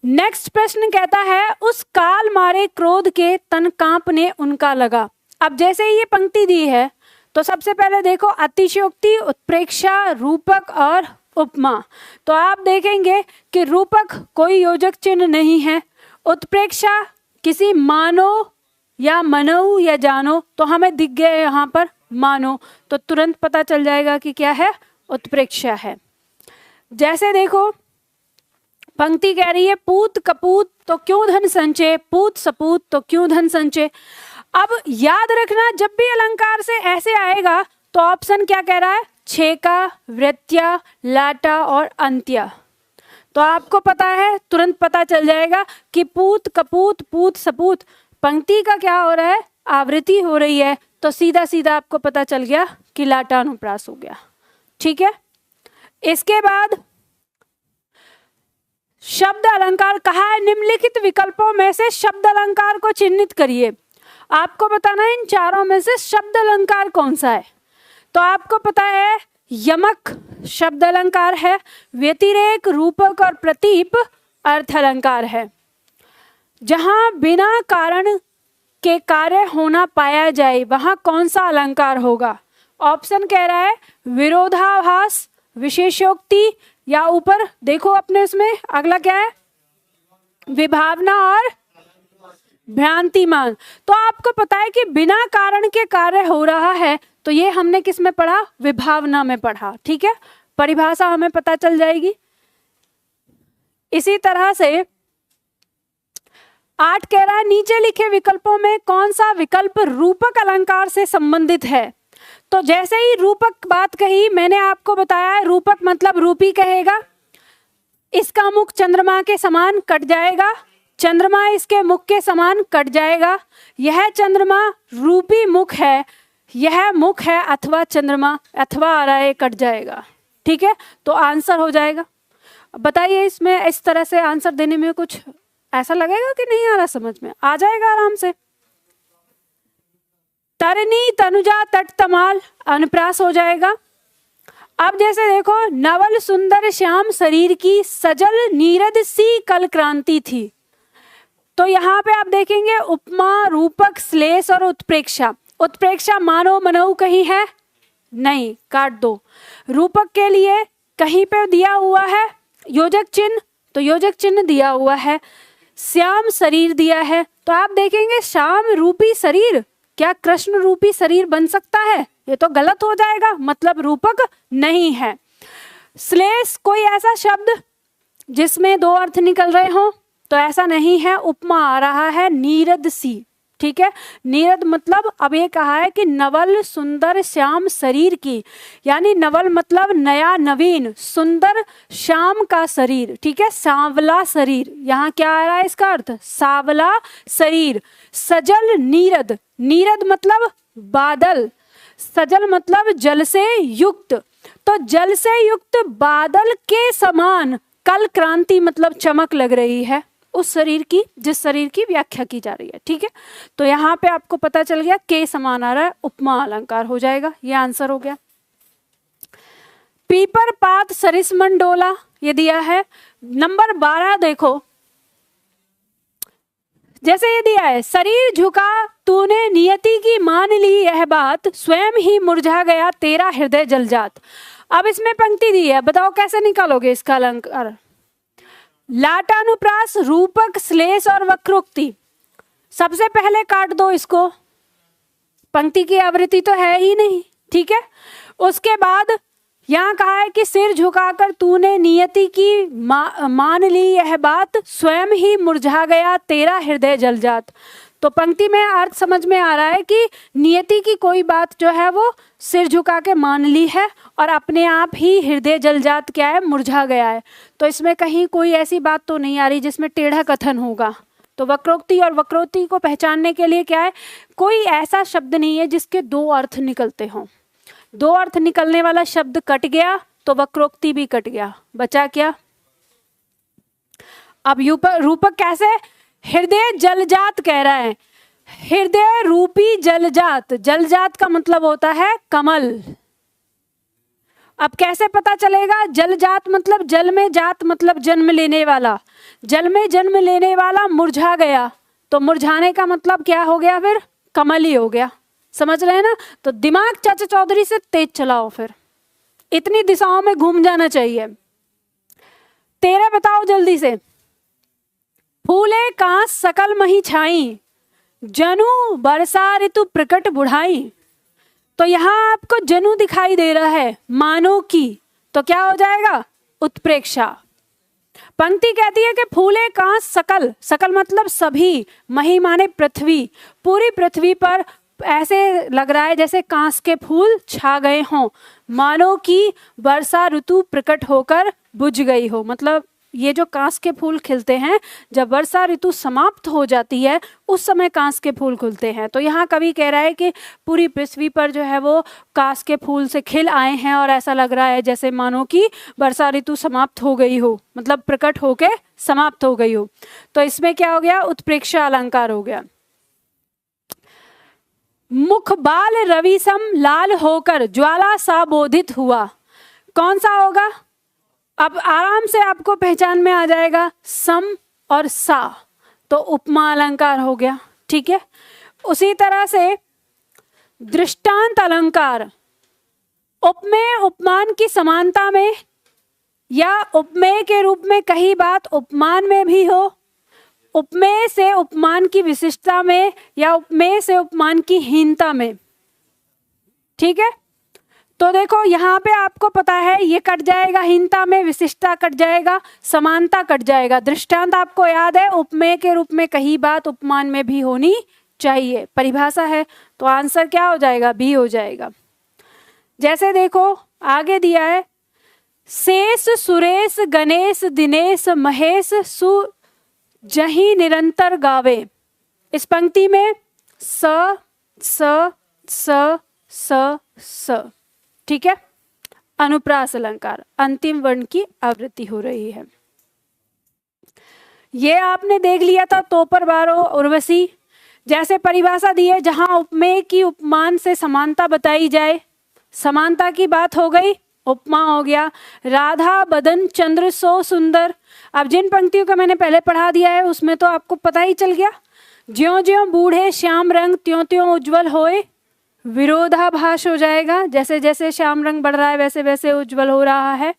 नेक्स्ट प्रश्न कहता है, उस काल मारे क्रोध के तन कांपने उनका लगा। अब जैसे ये पंक्ति दी है तो सबसे पहले देखो, अतिशयोक्ति, उत्प्रेक्षा, रूपक और उपमा। तो आप देखेंगे कि रूपक कोई योजक चिन्ह नहीं है, उत्प्रेक्षा किसी मानो या मनो या जानो, तो हमें दिख गए यहाँ पर मानो, तो तुरंत पता चल जाएगा कि क्या है? उत्प्रेक्षा है। जैसे देखो, पंक्ति कह रही है, पूत कपूत तो क्यों धन संचय, पूत सपूत तो क्यों धन संचय। अब याद रखना, जब भी अलंकार से ऐसे आएगा तो ऑप्शन क्या कह रहा है? छेका, वृत्या, लाटा और अंत्या। तो आपको पता है, तुरंत पता चल जाएगा कि पूत कपूत, पूत सपूत, पंक्ति का क्या हो रहा है? आवृत्ति हो रही है, तो सीधा सीधा आपको पता चल गया कि लाटा अनुप्रास हो गया। ठीक है। इसके बाद शब्द अलंकार कहा है, निम्नलिखित विकल्पों में से शब्द अलंकार को चिन्हित करिए। आपको बताना है इन चारों में से शब्द अलंकार कौन सा है। तो आपको पता है, यमक शब्द अलंकार है, व्यतिरेक, रूपक और प्रतीप अर्थ अलंकार है। जहां बिना कारण के कार्य होना पाया जाए वहां कौन सा अलंकार होगा? ऑप्शन कह रहा है विरोधाभास, विशेषोक्ति, या ऊपर देखो अपने उसमें अगला क्या है? विभावना और भ्रांतिमान। तो आपको पता है कि बिना कारण के कार्य हो रहा है, तो ये हमने किस में पढ़ा? विभावना में पढ़ा। ठीक है, परिभाषा हमें पता चल जाएगी। इसी तरह से 8 कह रहा है, नीचे लिखे विकल्पों में कौन सा विकल्प रूपक अलंकार से संबंधित है? तो जैसे ही रूपक बात कही, मैंने आपको बताया रूपक मतलब रूपी कहेगा, इसका मुख चंद्रमा के समान कट जाएगा, चंद्रमा इसके मुख के समान कट जाएगा, यह चंद्रमा रूपी मुख है, यह मुख है अथवा चंद्रमा, अथवा आ रहा है कट जाएगा। ठीक है, तो आंसर हो जाएगा। बताइए, इसमें इस तरह से आंसर देने में कुछ ऐसा लगेगा कि नहीं आ रहा समझ में? आ जाएगा आराम से। तरनी तनुजा तट तमाल अनुप्रास हो जाएगा। अब जैसे देखो, नवल सुंदर श्याम शरीर की, सजल नीरद सी कल क्रांति थी। तो यहाँ पे आप देखेंगे उपमा, रूपक, श्लेष और उत्प्रेक्षा। उत्प्रेक्षा मानो मनऊ कहीं है? नहीं, काट दो। रूपक के लिए कहीं पे दिया हुआ है योजक चिन्ह, तो योजक चिन्ह दिया हुआ है। श्याम शरीर दिया है, तो आप देखेंगे श्याम रूपी शरीर, क्या कृष्ण रूपी शरीर बन सकता है? ये तो गलत हो जाएगा, मतलब रूपक नहीं है। श्लेष कोई ऐसा शब्द जिसमें 2 अर्थ निकल रहे हो? तो ऐसा नहीं है। उपमा आ रहा है नीरद सी। ठीक है, नीरद मतलब अब ये कहा है कि नवल सुंदर श्याम शरीर की, यानी नवल मतलब नया नवीन, सुंदर श्याम का शरीर। ठीक है, सांवला शरीर, यहाँ क्या आ रहा है इसका अर्थ? सांवला शरीर। सजल नीरद, नीरद मतलब बादल, सजल मतलब जल से युक्त। तो जल से युक्त बादल के समान कल क्रांति मतलब चमक लग रही है उस शरीर की, जिस शरीर की व्याख्या की जा रही है। ठीक है, तो यहाँ पे आपको पता चल गया के समान आ रहा है, उपमा अलंकार हो जाएगा, ये आंसर हो गया। पीपर पात सरिस मंडोला ये दिया है। नंबर 12 देखो, जैसे ये दिया है, शरीर झुका तूने नियति की मान ली यह बात, स्वयं ही मुरझा गया तेरा हृदय जलजात। अब इसमें पंक्ति दी है, बताओ कैसे निकालोगे इसका अलंकार। लाटानुप्रास, रूपक, श्लेष और वक्रोक्ति। सबसे पहले काट दो इसको, पंक्ति की आवृत्ति तो है ही नहीं। ठीक है, उसके बाद यहाँ कहा है कि सिर झुकाकर तूने नियति की मान ली यह बात, स्वयं ही मुरझा गया तेरा हृदय जलजात। तो पंक्ति में अर्थ समझ में आ रहा है कि नियति की कोई बात जो है वो सिर झुका के मान ली है और अपने आप ही हृदय जलजात क्या है, मुरझा गया है। तो इसमें कहीं कोई ऐसी बात तो नहीं आ रही जिसमें टेढ़ा कथन होगा। तो वक्रोक्ति और वक्रोक्ति को पहचानने के लिए क्या है, कोई ऐसा शब्द नहीं है जिसके दो अर्थ निकलते हों। दो अर्थ निकलने वाला शब्द कट गया तो वक्रोक्ति भी कट गया, बचा क्या। अब रूपक कैसे, हृदय जलजात कह रहा है, हृदय रूपी जलजात। जलजात का मतलब होता है कमल। अब कैसे पता चलेगा, जलजात मतलब जल में जात मतलब जन्म लेने वाला, जल में जन्म लेने वाला मुरझा गया, तो मुरझाने का मतलब क्या हो गया, फिर कमल ही हो गया। समझ रहे हैं ना। तो दिमाग चाचा चौधरी से तेज चलाओ, फिर इतनी दिशाओं में घूम जाना चाहिए। 13 बताओ जल्दी से। फूले कांस सकल मही छाई, जनु बरसा ऋतु प्रकट बुढ़ाई। तो यहाँ आपको जनु दिखाई दे रहा है, मानो की, तो क्या हो जाएगा, उत्प्रेक्षा। पंक्ति कहती है कि फूले कांस सकल, सकल मतलब सभी, मही माने पृथ्वी, पूरी पृथ्वी पर ऐसे लग रहा है जैसे कांस के फूल छा गए हों, मानो कि वर्षा ऋतु प्रकट होकर बुझ गई हो। मतलब ये जो कांस के फूल खिलते हैं, जब वर्षा ऋतु समाप्त हो जाती है उस समय कांस के फूल खुलते हैं। तो यहाँ कवि कह रहा है कि पूरी पृथ्वी पर जो है वो कांस के फूल से खिल आए हैं और ऐसा लग रहा है जैसे मानो कि वर्षा ऋतु समाप्त हो गई हो, मतलब प्रकट होके समाप्त हो गई हो। तो इसमें क्या हो गया, उत्प्रेक्षा अलंकार हो गया। मुख बाल रवि सम लाल होकर ज्वाला सा बोधित हुआ, कौन सा होगा। अब आराम से आपको पहचान में आ जाएगा, सम और सा, तो उपमा अलंकार हो गया। ठीक है, उसी तरह से दृष्टांत अलंकार, उपमेय उपमान की समानता में या उपमेय के रूप में कही बात उपमान में भी हो, उपमेय से उपमान की विशिष्टता में या उपमेय से उपमान की हीनता में। ठीक है, तो देखो यहाँ पे आपको पता है ये कट जाएगा, हीनता में विशिष्टता कट जाएगा, समानता कट जाएगा। दृष्टांत आपको याद है, उपमेय के रूप में कही बात उपमान में भी होनी चाहिए, परिभाषा है। तो आंसर क्या हो जाएगा, बी हो जाएगा। जैसे देखो आगे दिया है, शेष सुरेश गणेश दिनेश महेश सु जही निरंतर गावे। इस पंक्ति में स स स स स, ठीक है, अनुप्रास अलंकार, अंतिम वर्ण की आवृत्ति हो रही है। ये आपने देख लिया था तोपर बारो उर्वशी। जैसे परिभाषा दी है, जहां उपमेय की उपमान से समानता बताई जाए, समानता की बात हो गई, उपमा हो गया। राधा बदन चंद्र सो सुंदर। अब जिन पंक्तियों का मैंने पहले पढ़ा दिया है उसमें तो आपको पता ही चल गया, ज्यों ज्यों बूढ़े श्याम रंग त्यों त्यों उज्जवल होए, विरोधाभास हो जाएगा, जैसे जैसे श्याम रंग बढ़ रहा है वैसे वैसे उज्जवल हो रहा है।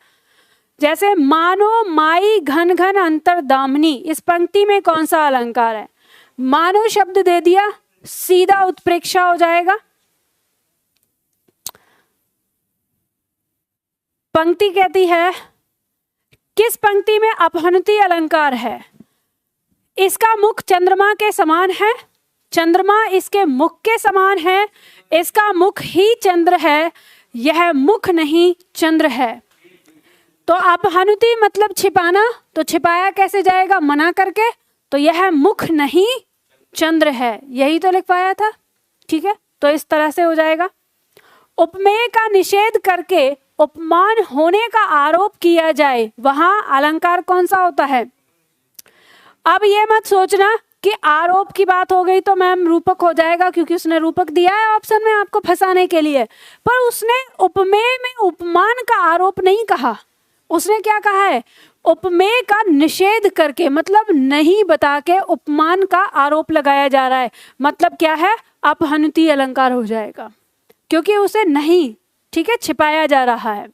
जैसे मानो माई घन घन अंतर दामनी, इस पंक्ति में कौन सा अलंकार है, मानो शब्द दे दिया, सीधा उत्प्रेक्षा हो जाएगा। पंक्ति कहती है, किस पंक्ति में अपहनति अलंकार है, इसका मुख चंद्रमा के समान है, चंद्रमा इसके मुख के समान है, इसका मुख ही चंद्र है, यह मुख नहीं चंद्र है। तो अपहनति मतलब छिपाना, तो छिपाया कैसे जाएगा, मना करके, तो यह मुख नहीं चंद्र है, यही तो लिखवाया था। ठीक है, तो इस तरह से हो जाएगा। उपमेय का निषेध करके उपमान होने का आरोप किया जाए वहां अलंकार कौन सा होता है? अब ये मत सोचना कि आरोप की बात हो गई तो मैम रूपक हो जाएगा, क्योंकि उसने रूपक दिया है ऑप्शन में आपको फंसाने के लिए, पर उसने उपमेय में उपमान का आरोप नहीं कहा। उसने क्या कहा है? उपमेय का निषेध करके, मतलब नहीं बता के उपमान का आरोप लगाया जा रहा है। मतलब क्या है? अपहनुति अलंकार हो जाएगा, क्योंकि उसे नहीं, ठीक है, छिपाया जा रहा है।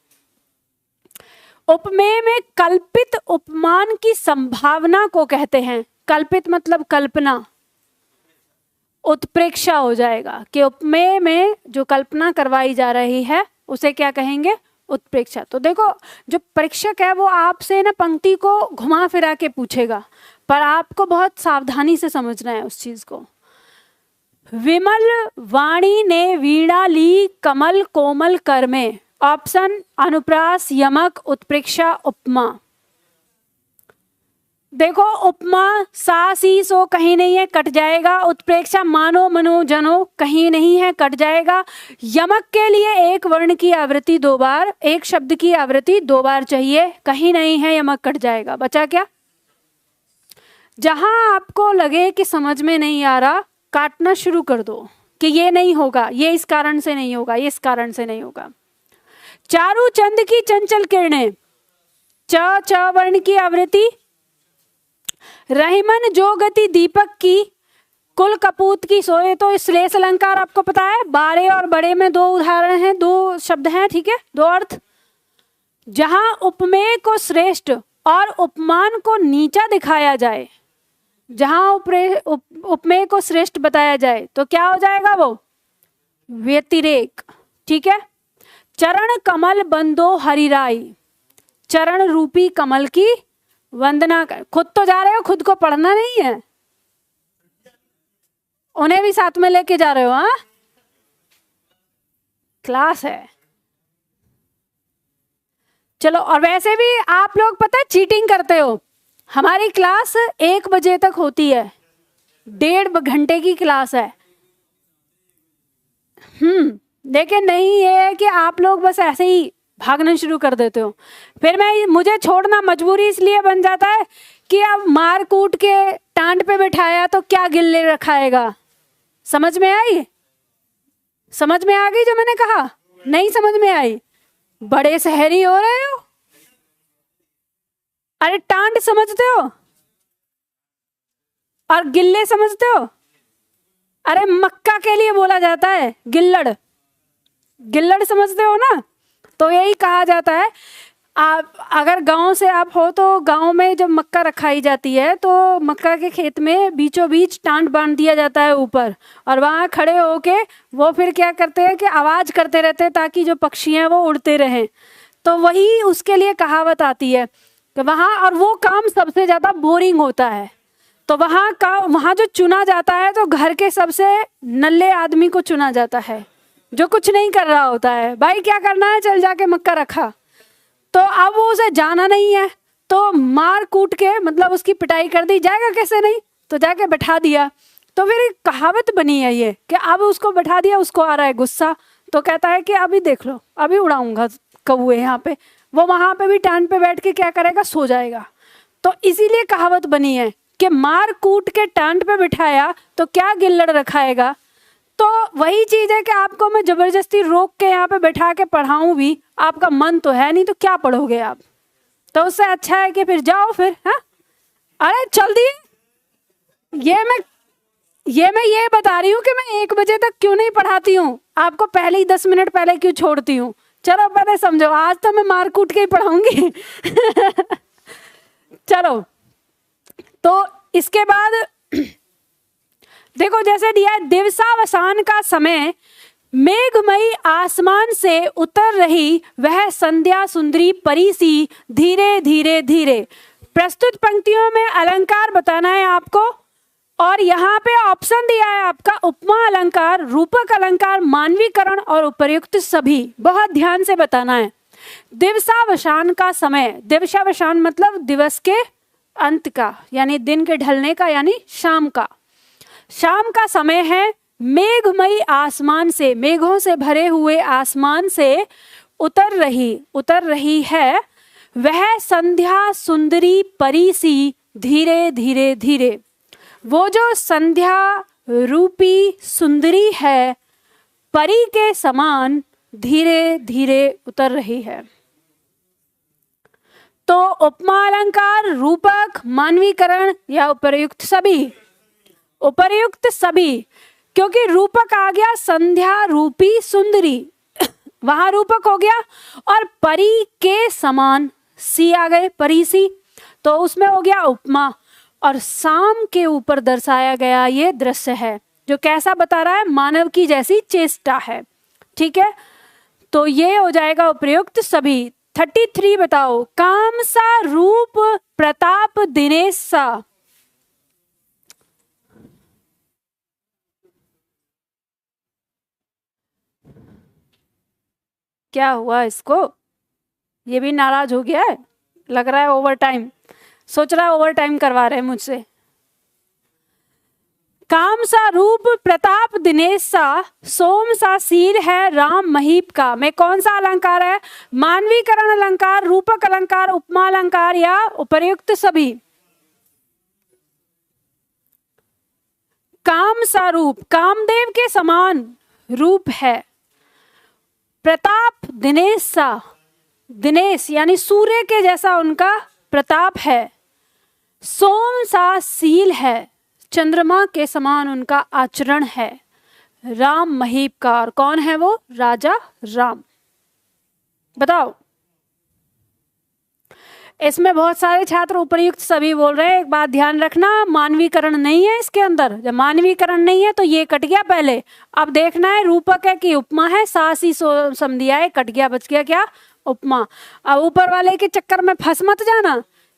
उपमेय में कल्पित उपमान की संभावना को कहते हैं। कल्पित मतलब कल्पना, उत्प्रेक्षा हो जाएगा कि उपमेय में जो कल्पना करवाई जा रही है उसे क्या कहेंगे? उत्प्रेक्षा। तो देखो, जो परीक्षक है वो आपसे ना पंक्ति को घुमा फिरा के पूछेगा, पर आपको बहुत सावधानी से समझना है उस चीज को। विमल वाणी ने वीणा ली कमल कोमल कर में। ऑप्शन अनुप्रास, यमक, उत्प्रेक्षा, उपमा। देखो, उपमा सा सी सो कहीं नहीं है, कट जाएगा। उत्प्रेक्षा मानो मनो जनो कहीं नहीं है, कट जाएगा। यमक के लिए एक वर्ण की आवृत्ति 2 बार, एक शब्द की आवृत्ति 2 बार चाहिए, कहीं नहीं है, यमक कट जाएगा। बचा क्या? जहां आपको लगे कि समझ में नहीं आ रहा, काटना शुरू कर दो कि ये नहीं होगा, ये इस कारण से नहीं होगा, ये इस कारण से नहीं होगा। चारू चंद की चंचल किरणें, च वर्ण की आवृत्ति। रहीमन जो गति दीपक की, कुल कपूत की सोए। तो श्लेष अलंकार आपको पता है, बारे और बड़े में 2 उदाहरण हैं, 2 शब्द हैं, ठीक है, 2 अर्थ। जहां उपमेय को श्रेष्ठ और उपमान को नीचा दिखाया जाए, जहां उपमेय को श्रेष्ठ बताया जाए तो क्या हो जाएगा? वो व्यतिरेक, ठीक है। चरण कमल बंदो हरिराई, चरण रूपी कमल की वंदना कर। खुद तो जा रहे हो, खुद को पढ़ना नहीं है, उन्हें भी साथ में लेके जा रहे हो। हाँ, क्लास है, चलो। और वैसे भी आप लोग पता है चीटिंग करते हो। हमारी क्लास 1 बजे तक होती है, 1.5 घंटे की क्लास है। लेकिन नहीं, ये है कि आप लोग बस ऐसे ही भागना शुरू कर देते हो। फिर मुझे छोड़ना मजबूरी इसलिए बन जाता है कि अब मार कूट के टांड पे बैठाया तो क्या गिल्ले रखाएगा। समझ में आई? समझ में आ गई जो मैंने कहा? नहीं समझ में आई? बड़े शहरी हो रहे हो। अरे टांड समझते हो और गिल्ले समझते हो? अरे मक्का के लिए बोला जाता है गिल्लड़, गिल्लड़ समझते हो ना? तो यही कहा जाता है। आप अगर गांव से आप हो तो गांव में जब मक्का रखाई जाती है तो मक्का के खेत में बीचों बीच टांड बांध दिया जाता है ऊपर, और वहाँ खड़े होके वो फिर क्या करते हैं कि आवाज़ करते रहते हैं ताकि जो पक्षी हैं वो उड़ते रहें। तो वही उसके लिए कहावत आती है कि वहाँ, और वो काम सबसे ज़्यादा बोरिंग होता है। तो वहाँ जो चुना जाता है तो घर के सबसे नल्ले आदमी को चुना जाता है जो कुछ नहीं कर रहा होता है। भाई क्या करना है, चल जाके मक्का रखा। तो अब वो उसे जाना नहीं है तो मार कूट के मतलब उसकी पिटाई कर दी। जाएगा कैसे नहीं, तो जाके बैठा दिया। तो फिर एक कहावत बनी है ये कि अब उसको बैठा दिया, उसको आ रहा है गुस्सा, तो कहता है कि अभी देख लो, अभी उड़ाऊंगा कौवे यहाँ पे। वो वहाँ पे भी टांड पे बैठ के क्या करेगा, सो जाएगा। तो इसीलिए कहावत बनी है कि मार कूट के टांड पे बिठाया तो क्या गिल्लड़ रखाएगा। तो वही चीज है कि आपको मैं जबरदस्ती रोक के यहाँ पे बैठा के पढ़ाऊं भी, आपका मन तो है नहीं, तो क्या पढ़ोगे आप। तो उससे अच्छा है कि फिर जाओ फिर। हाँ, अरे चल दिए। मैं ये बता रही हूँ कि मैं 1 बजे तक क्यों नहीं पढ़ाती हूँ, आपको पहले ही 10 मिनट पहले क्यों छोड़ती हूँ। चलो पहले समझो, आज तो मैं मार कूट के ही पढ़ाऊंगी। चलो, तो इसके बाद देखो जैसे दिया है, दिवसावसान का समय, मेघमयी आसमान से उतर रही वह संध्या सुंदरी परी सी धीरे धीरे धीरे। प्रस्तुत पंक्तियों में अलंकार बताना है आपको, और यहाँ पे ऑप्शन दिया है आपका उपमा अलंकार, रूपक अलंकार, मानवीकरण और उपर्युक्त सभी। बहुत ध्यान से बताना है। दिवसावसान का समय, दिवसावसान मतलब दिवस के अंत का, यानी दिन के ढलने का, यानी शाम का। शाम का समय है। मेघमयी आसमान से, मेघों से भरे हुए आसमान से उतर रही है, वह संध्या सुंदरी परी सी धीरे धीरे धीरे। वो जो संध्या रूपी सुंदरी है, परी के समान धीरे धीरे उतर रही है। तो उपमा अलंकार, रूपक, मानवीकरण या उपर्युक्त सभी? उपर्युक्त सभी, क्योंकि रूपक आ गया संध्या रूपी सुंदरी, वहां रूपक हो गया, और परी के समान सी आ गए, परी सी, तो उसमें हो गया उपमा। और शाम के ऊपर दर्शाया गया ये दृश्य है जो कैसा बता रहा है, मानव की जैसी चेष्टा है। ठीक है, तो ये हो जाएगा उपर्युक्त सभी। 33 बताओ, काम सा रूप प्रताप दिनेश सा। क्या हुआ इसको? ये भी नाराज हो गया है, लग रहा है ओवर टाइम, सोच रहा है ओवर टाइम करवा रहे हैं मुझसे। काम सा रूप प्रताप दिनेश सा, सोम सा सील है राम महीप का, में कौन सा अलंकार है? मानवीकरण अलंकार, रूपक अलंकार, उपमा अलंकार या उपर्युक्त सभी? काम सा रूप, कामदेव के समान रूप है। प्रताप दिनेश सा, दिनेश यानी सूर्य के जैसा उनका प्रताप है। सोम सा सील है, चंद्रमा के समान उनका आचरण है। राम महीपकार, कौन है वो? राजा राम। बताओ, इसमें बहुत सारे छात्र उपर्युक्त सभी बोल रहे हैं। एक बात ध्यान रखना, मानवीकरण नहीं है इसके अंदर। जब मानवीकरण नहीं है तो ये कट गया पहले। अब देखना है रूपक है कि उपमा है, सासी समझिया है, कट गया, बच गया क्या? उपमा। अब ऊपर वाले के चक्कर में फंस मत जाना,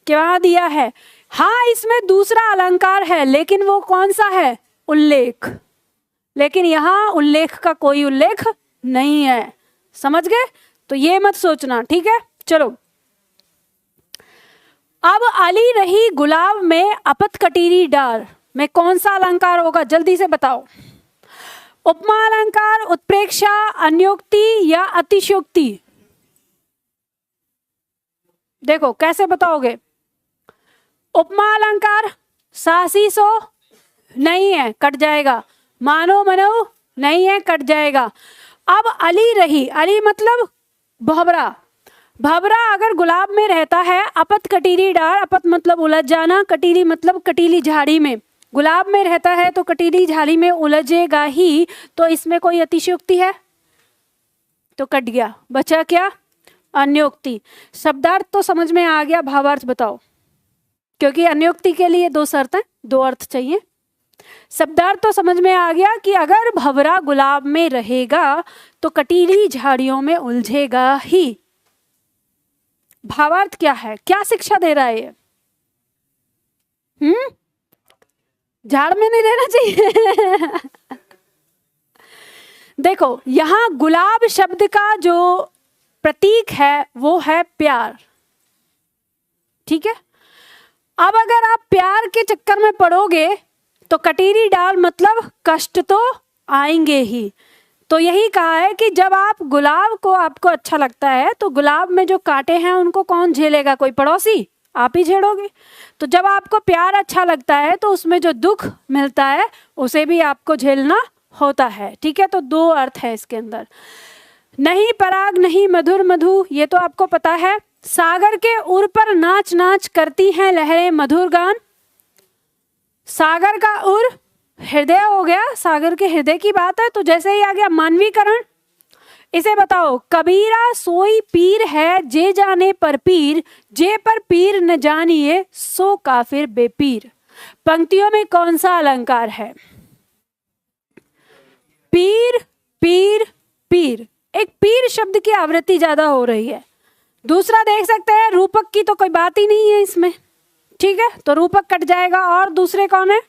क्या दिया है। हाँ, इसमें दूसरा अलंकार है, लेकिन वो कौन सा है? उल्लेख। लेकिन यहाँ उल्लेख का कोई उल्लेख नहीं है, समझ गए? तो ये मत सोचना, ठीक है। चलो, अब अली रही गुलाब में अपत कटीरी डार, में कौन सा अलंकार होगा? जल्दी से बताओ। उपमा अलंकार, उत्प्रेक्षा, अन्योक्ति या अतिशयोक्ति? देखो कैसे बताओगे। उपमा अलंकार, सासी सो नहीं है, कट जाएगा। मानो मनो नहीं है, कट जाएगा। अब अली रही, अली मतलब भंवरा। भंवरा अगर गुलाब में रहता है, अपत कटीरी डार, अपत मतलब उलझ जाना, कटीरी मतलब कटीली झाड़ी में, गुलाब में रहता है तो कटीली झाड़ी में उलझेगा ही। तो इसमें कोई अतिशयोक्ति है? तो कट गया, बचा क्या? अन्योक्ति। शब्दार्थ तो समझ में आ गया, भावार्थ बताओ, क्योंकि अन्योक्ति के लिए दो शर्त है, दो अर्थ चाहिए। शब्दार्थ तो समझ में आ गया कि अगर भंवरा गुलाब में रहेगा तो कटीली झाड़ियों में उलझेगा ही। भावार्थ क्या है? क्या शिक्षा दे रहा है ये? झाड़ में नहीं रहना चाहिए। देखो, यहां गुलाब शब्द का जो प्रतीक है वो है प्यार, ठीक है। अब अगर आप प्यार के चक्कर में पड़ोगे तो कटीरी डाल मतलब कष्ट तो आएंगे ही। तो यही कहा है कि जब आप गुलाब को आपको अच्छा लगता है तो गुलाब में जो कांटे हैं उनको कौन झेलेगा? कोई पड़ोसी? आप ही झेलोगे। तो जब आपको प्यार अच्छा लगता है तो उसमें जो दुख मिलता है उसे भी आपको झेलना होता है, ठीक है। तो दो अर्थ है इसके अंदर। नहीं पराग नहीं मधुर मधु, ये तो आपको पता है। सागर के उर पर नाच नाच करती हैं लहरें मधुर गान। सागर का उर हृदय हो गया, सागर के हृदय की बात है। तो जैसे ही आ गया मानवीकरण, इसे बताओ। कबीरा सोई पीर है जे जाने पर पीर, जे पर पीर न जानिए सो काफिर बेपीर। पंक्तियों में कौन सा अलंकार है? पीर पीर पीर, एक पीर शब्द की आवृत्ति ज्यादा हो रही है। दूसरा देख सकते हैं, रूपक की तो कोई बात ही नहीं है इसमें, ठीक है। तो रूपक कट जाएगा। और दूसरे कौन है?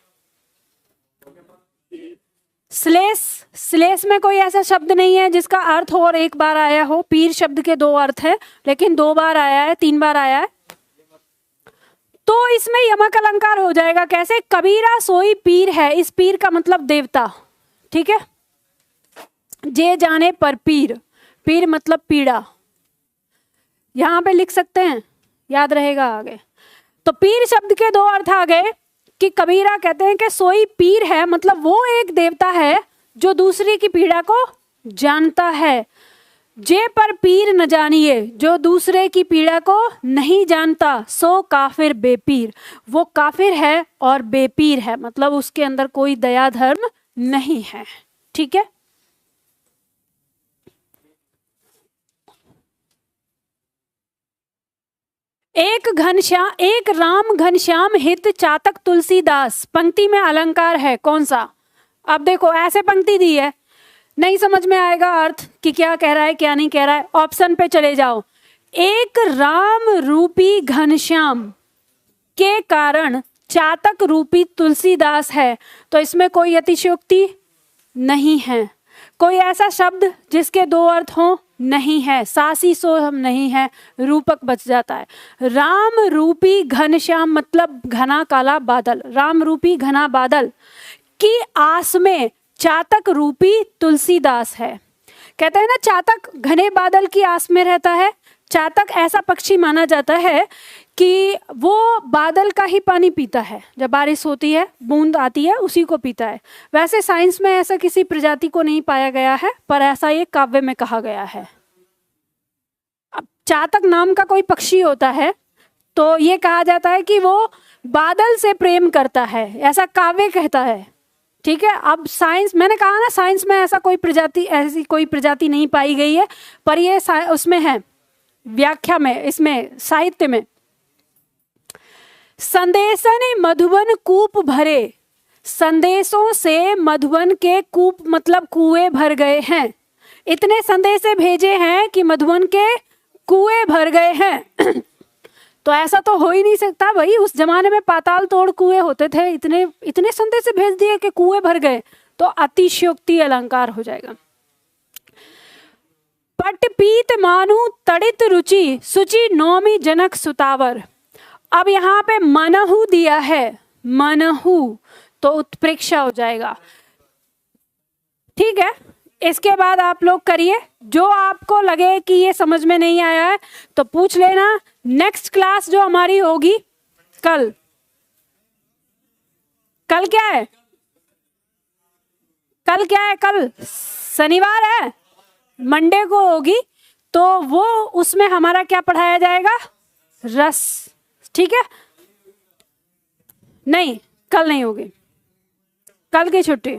श्लेष। श्लेष में कोई ऐसा शब्द नहीं है जिसका अर्थ हो और एक बार आया हो। पीर शब्द के दो अर्थ है, लेकिन दो बार आया है, तीन बार आया है। तो इसमें यमक अलंकार हो जाएगा। कैसे? कबीरा सोई पीर है, इस पीर का मतलब देवता, ठीक है। जे जाने पर पीर, पीर मतलब पीड़ा, यहाँ पे लिख सकते हैं, याद रहेगा आगे। तो पीर शब्द के दो अर्थ आ गए कि कबीरा कहते हैं कि सोई पीर है, मतलब वो एक देवता है जो दूसरे की पीड़ा को जानता है। जे पर पीर न जानिए, जो दूसरे की पीड़ा को नहीं जानता, सो काफिर बेपीर, वो काफिर है और बेपीर है, मतलब उसके अंदर कोई दया धर्म नहीं है। ठीक है, एक राम घनश्याम हित चातक तुलसीदास, पंक्ति में अलंकार है कौन सा? अब देखो ऐसे पंक्ति दी है, नहीं समझ में आएगा अर्थ कि क्या कह रहा है क्या नहीं कह रहा है। ऑप्शन पे चले जाओ। एक राम रूपी घनश्याम के कारण चातक रूपी तुलसीदास है, तो इसमें कोई अतिशयोक्ति नहीं है। कोई ऐसा शब्द जिसके दो अर्थ हों नहीं है, सासी सो हम नहीं है, रूपक बच जाता है। राम रूपी घनश्याम मतलब घना काला बादल, राम रूपी घना बादल की आस में चातक रूपी तुलसीदास है। कहते हैं ना चातक घने बादल की आस में रहता है। चातक ऐसा पक्षी माना जाता है कि वो बादल का ही पानी पीता है, जब बारिश होती है बूंद आती है उसी को पीता है। वैसे साइंस में ऐसा किसी प्रजाति को नहीं पाया गया है, पर ऐसा ये काव्य में कहा गया है। अब चातक नाम का कोई पक्षी होता है तो ये कहा जाता है कि वो बादल से प्रेम करता है, ऐसा काव्य कहता है। ठीक है, अब साइंस, मैंने कहा ना साइंस में ऐसा कोई प्रजाति, ऐसी कोई प्रजाति नहीं पाई गई है, पर ये उसमें है व्याख्या में, इसमें साहित्य में। संदेशन मधुबन कूप भरे, संदेशों से मधुबन के कूप मतलब कुएं भर गए हैं। इतने संदेशे भेजे हैं कि मधुबन के कुएं भर गए हैं। तो ऐसा तो हो ही नहीं सकता भाई, उस जमाने में पाताल तोड़ कुएं होते थे, इतने इतने संदेशे भेज दिए कि कुएं भर गए, तो अतिशयोक्ति अलंकार हो जाएगा। पट पीत मानु तड़ित रुचि, सुचि नौमी जनक सुतावर। अब यहाँ पे मनहु दिया है, मनहु, तो उत्प्रेक्षा हो जाएगा। ठीक है, इसके बाद आप लोग करिए, जो आपको लगे कि ये समझ में नहीं आया है तो पूछ लेना। नेक्स्ट क्लास जो हमारी होगी कल, कल क्या है, कल क्या है, कल शनिवार है, मंडे को होगी, तो वो उसमें हमारा क्या पढ़ाया जाएगा, रस। ठीक है, नहीं कल नहीं होगी, कल की छुट्टी।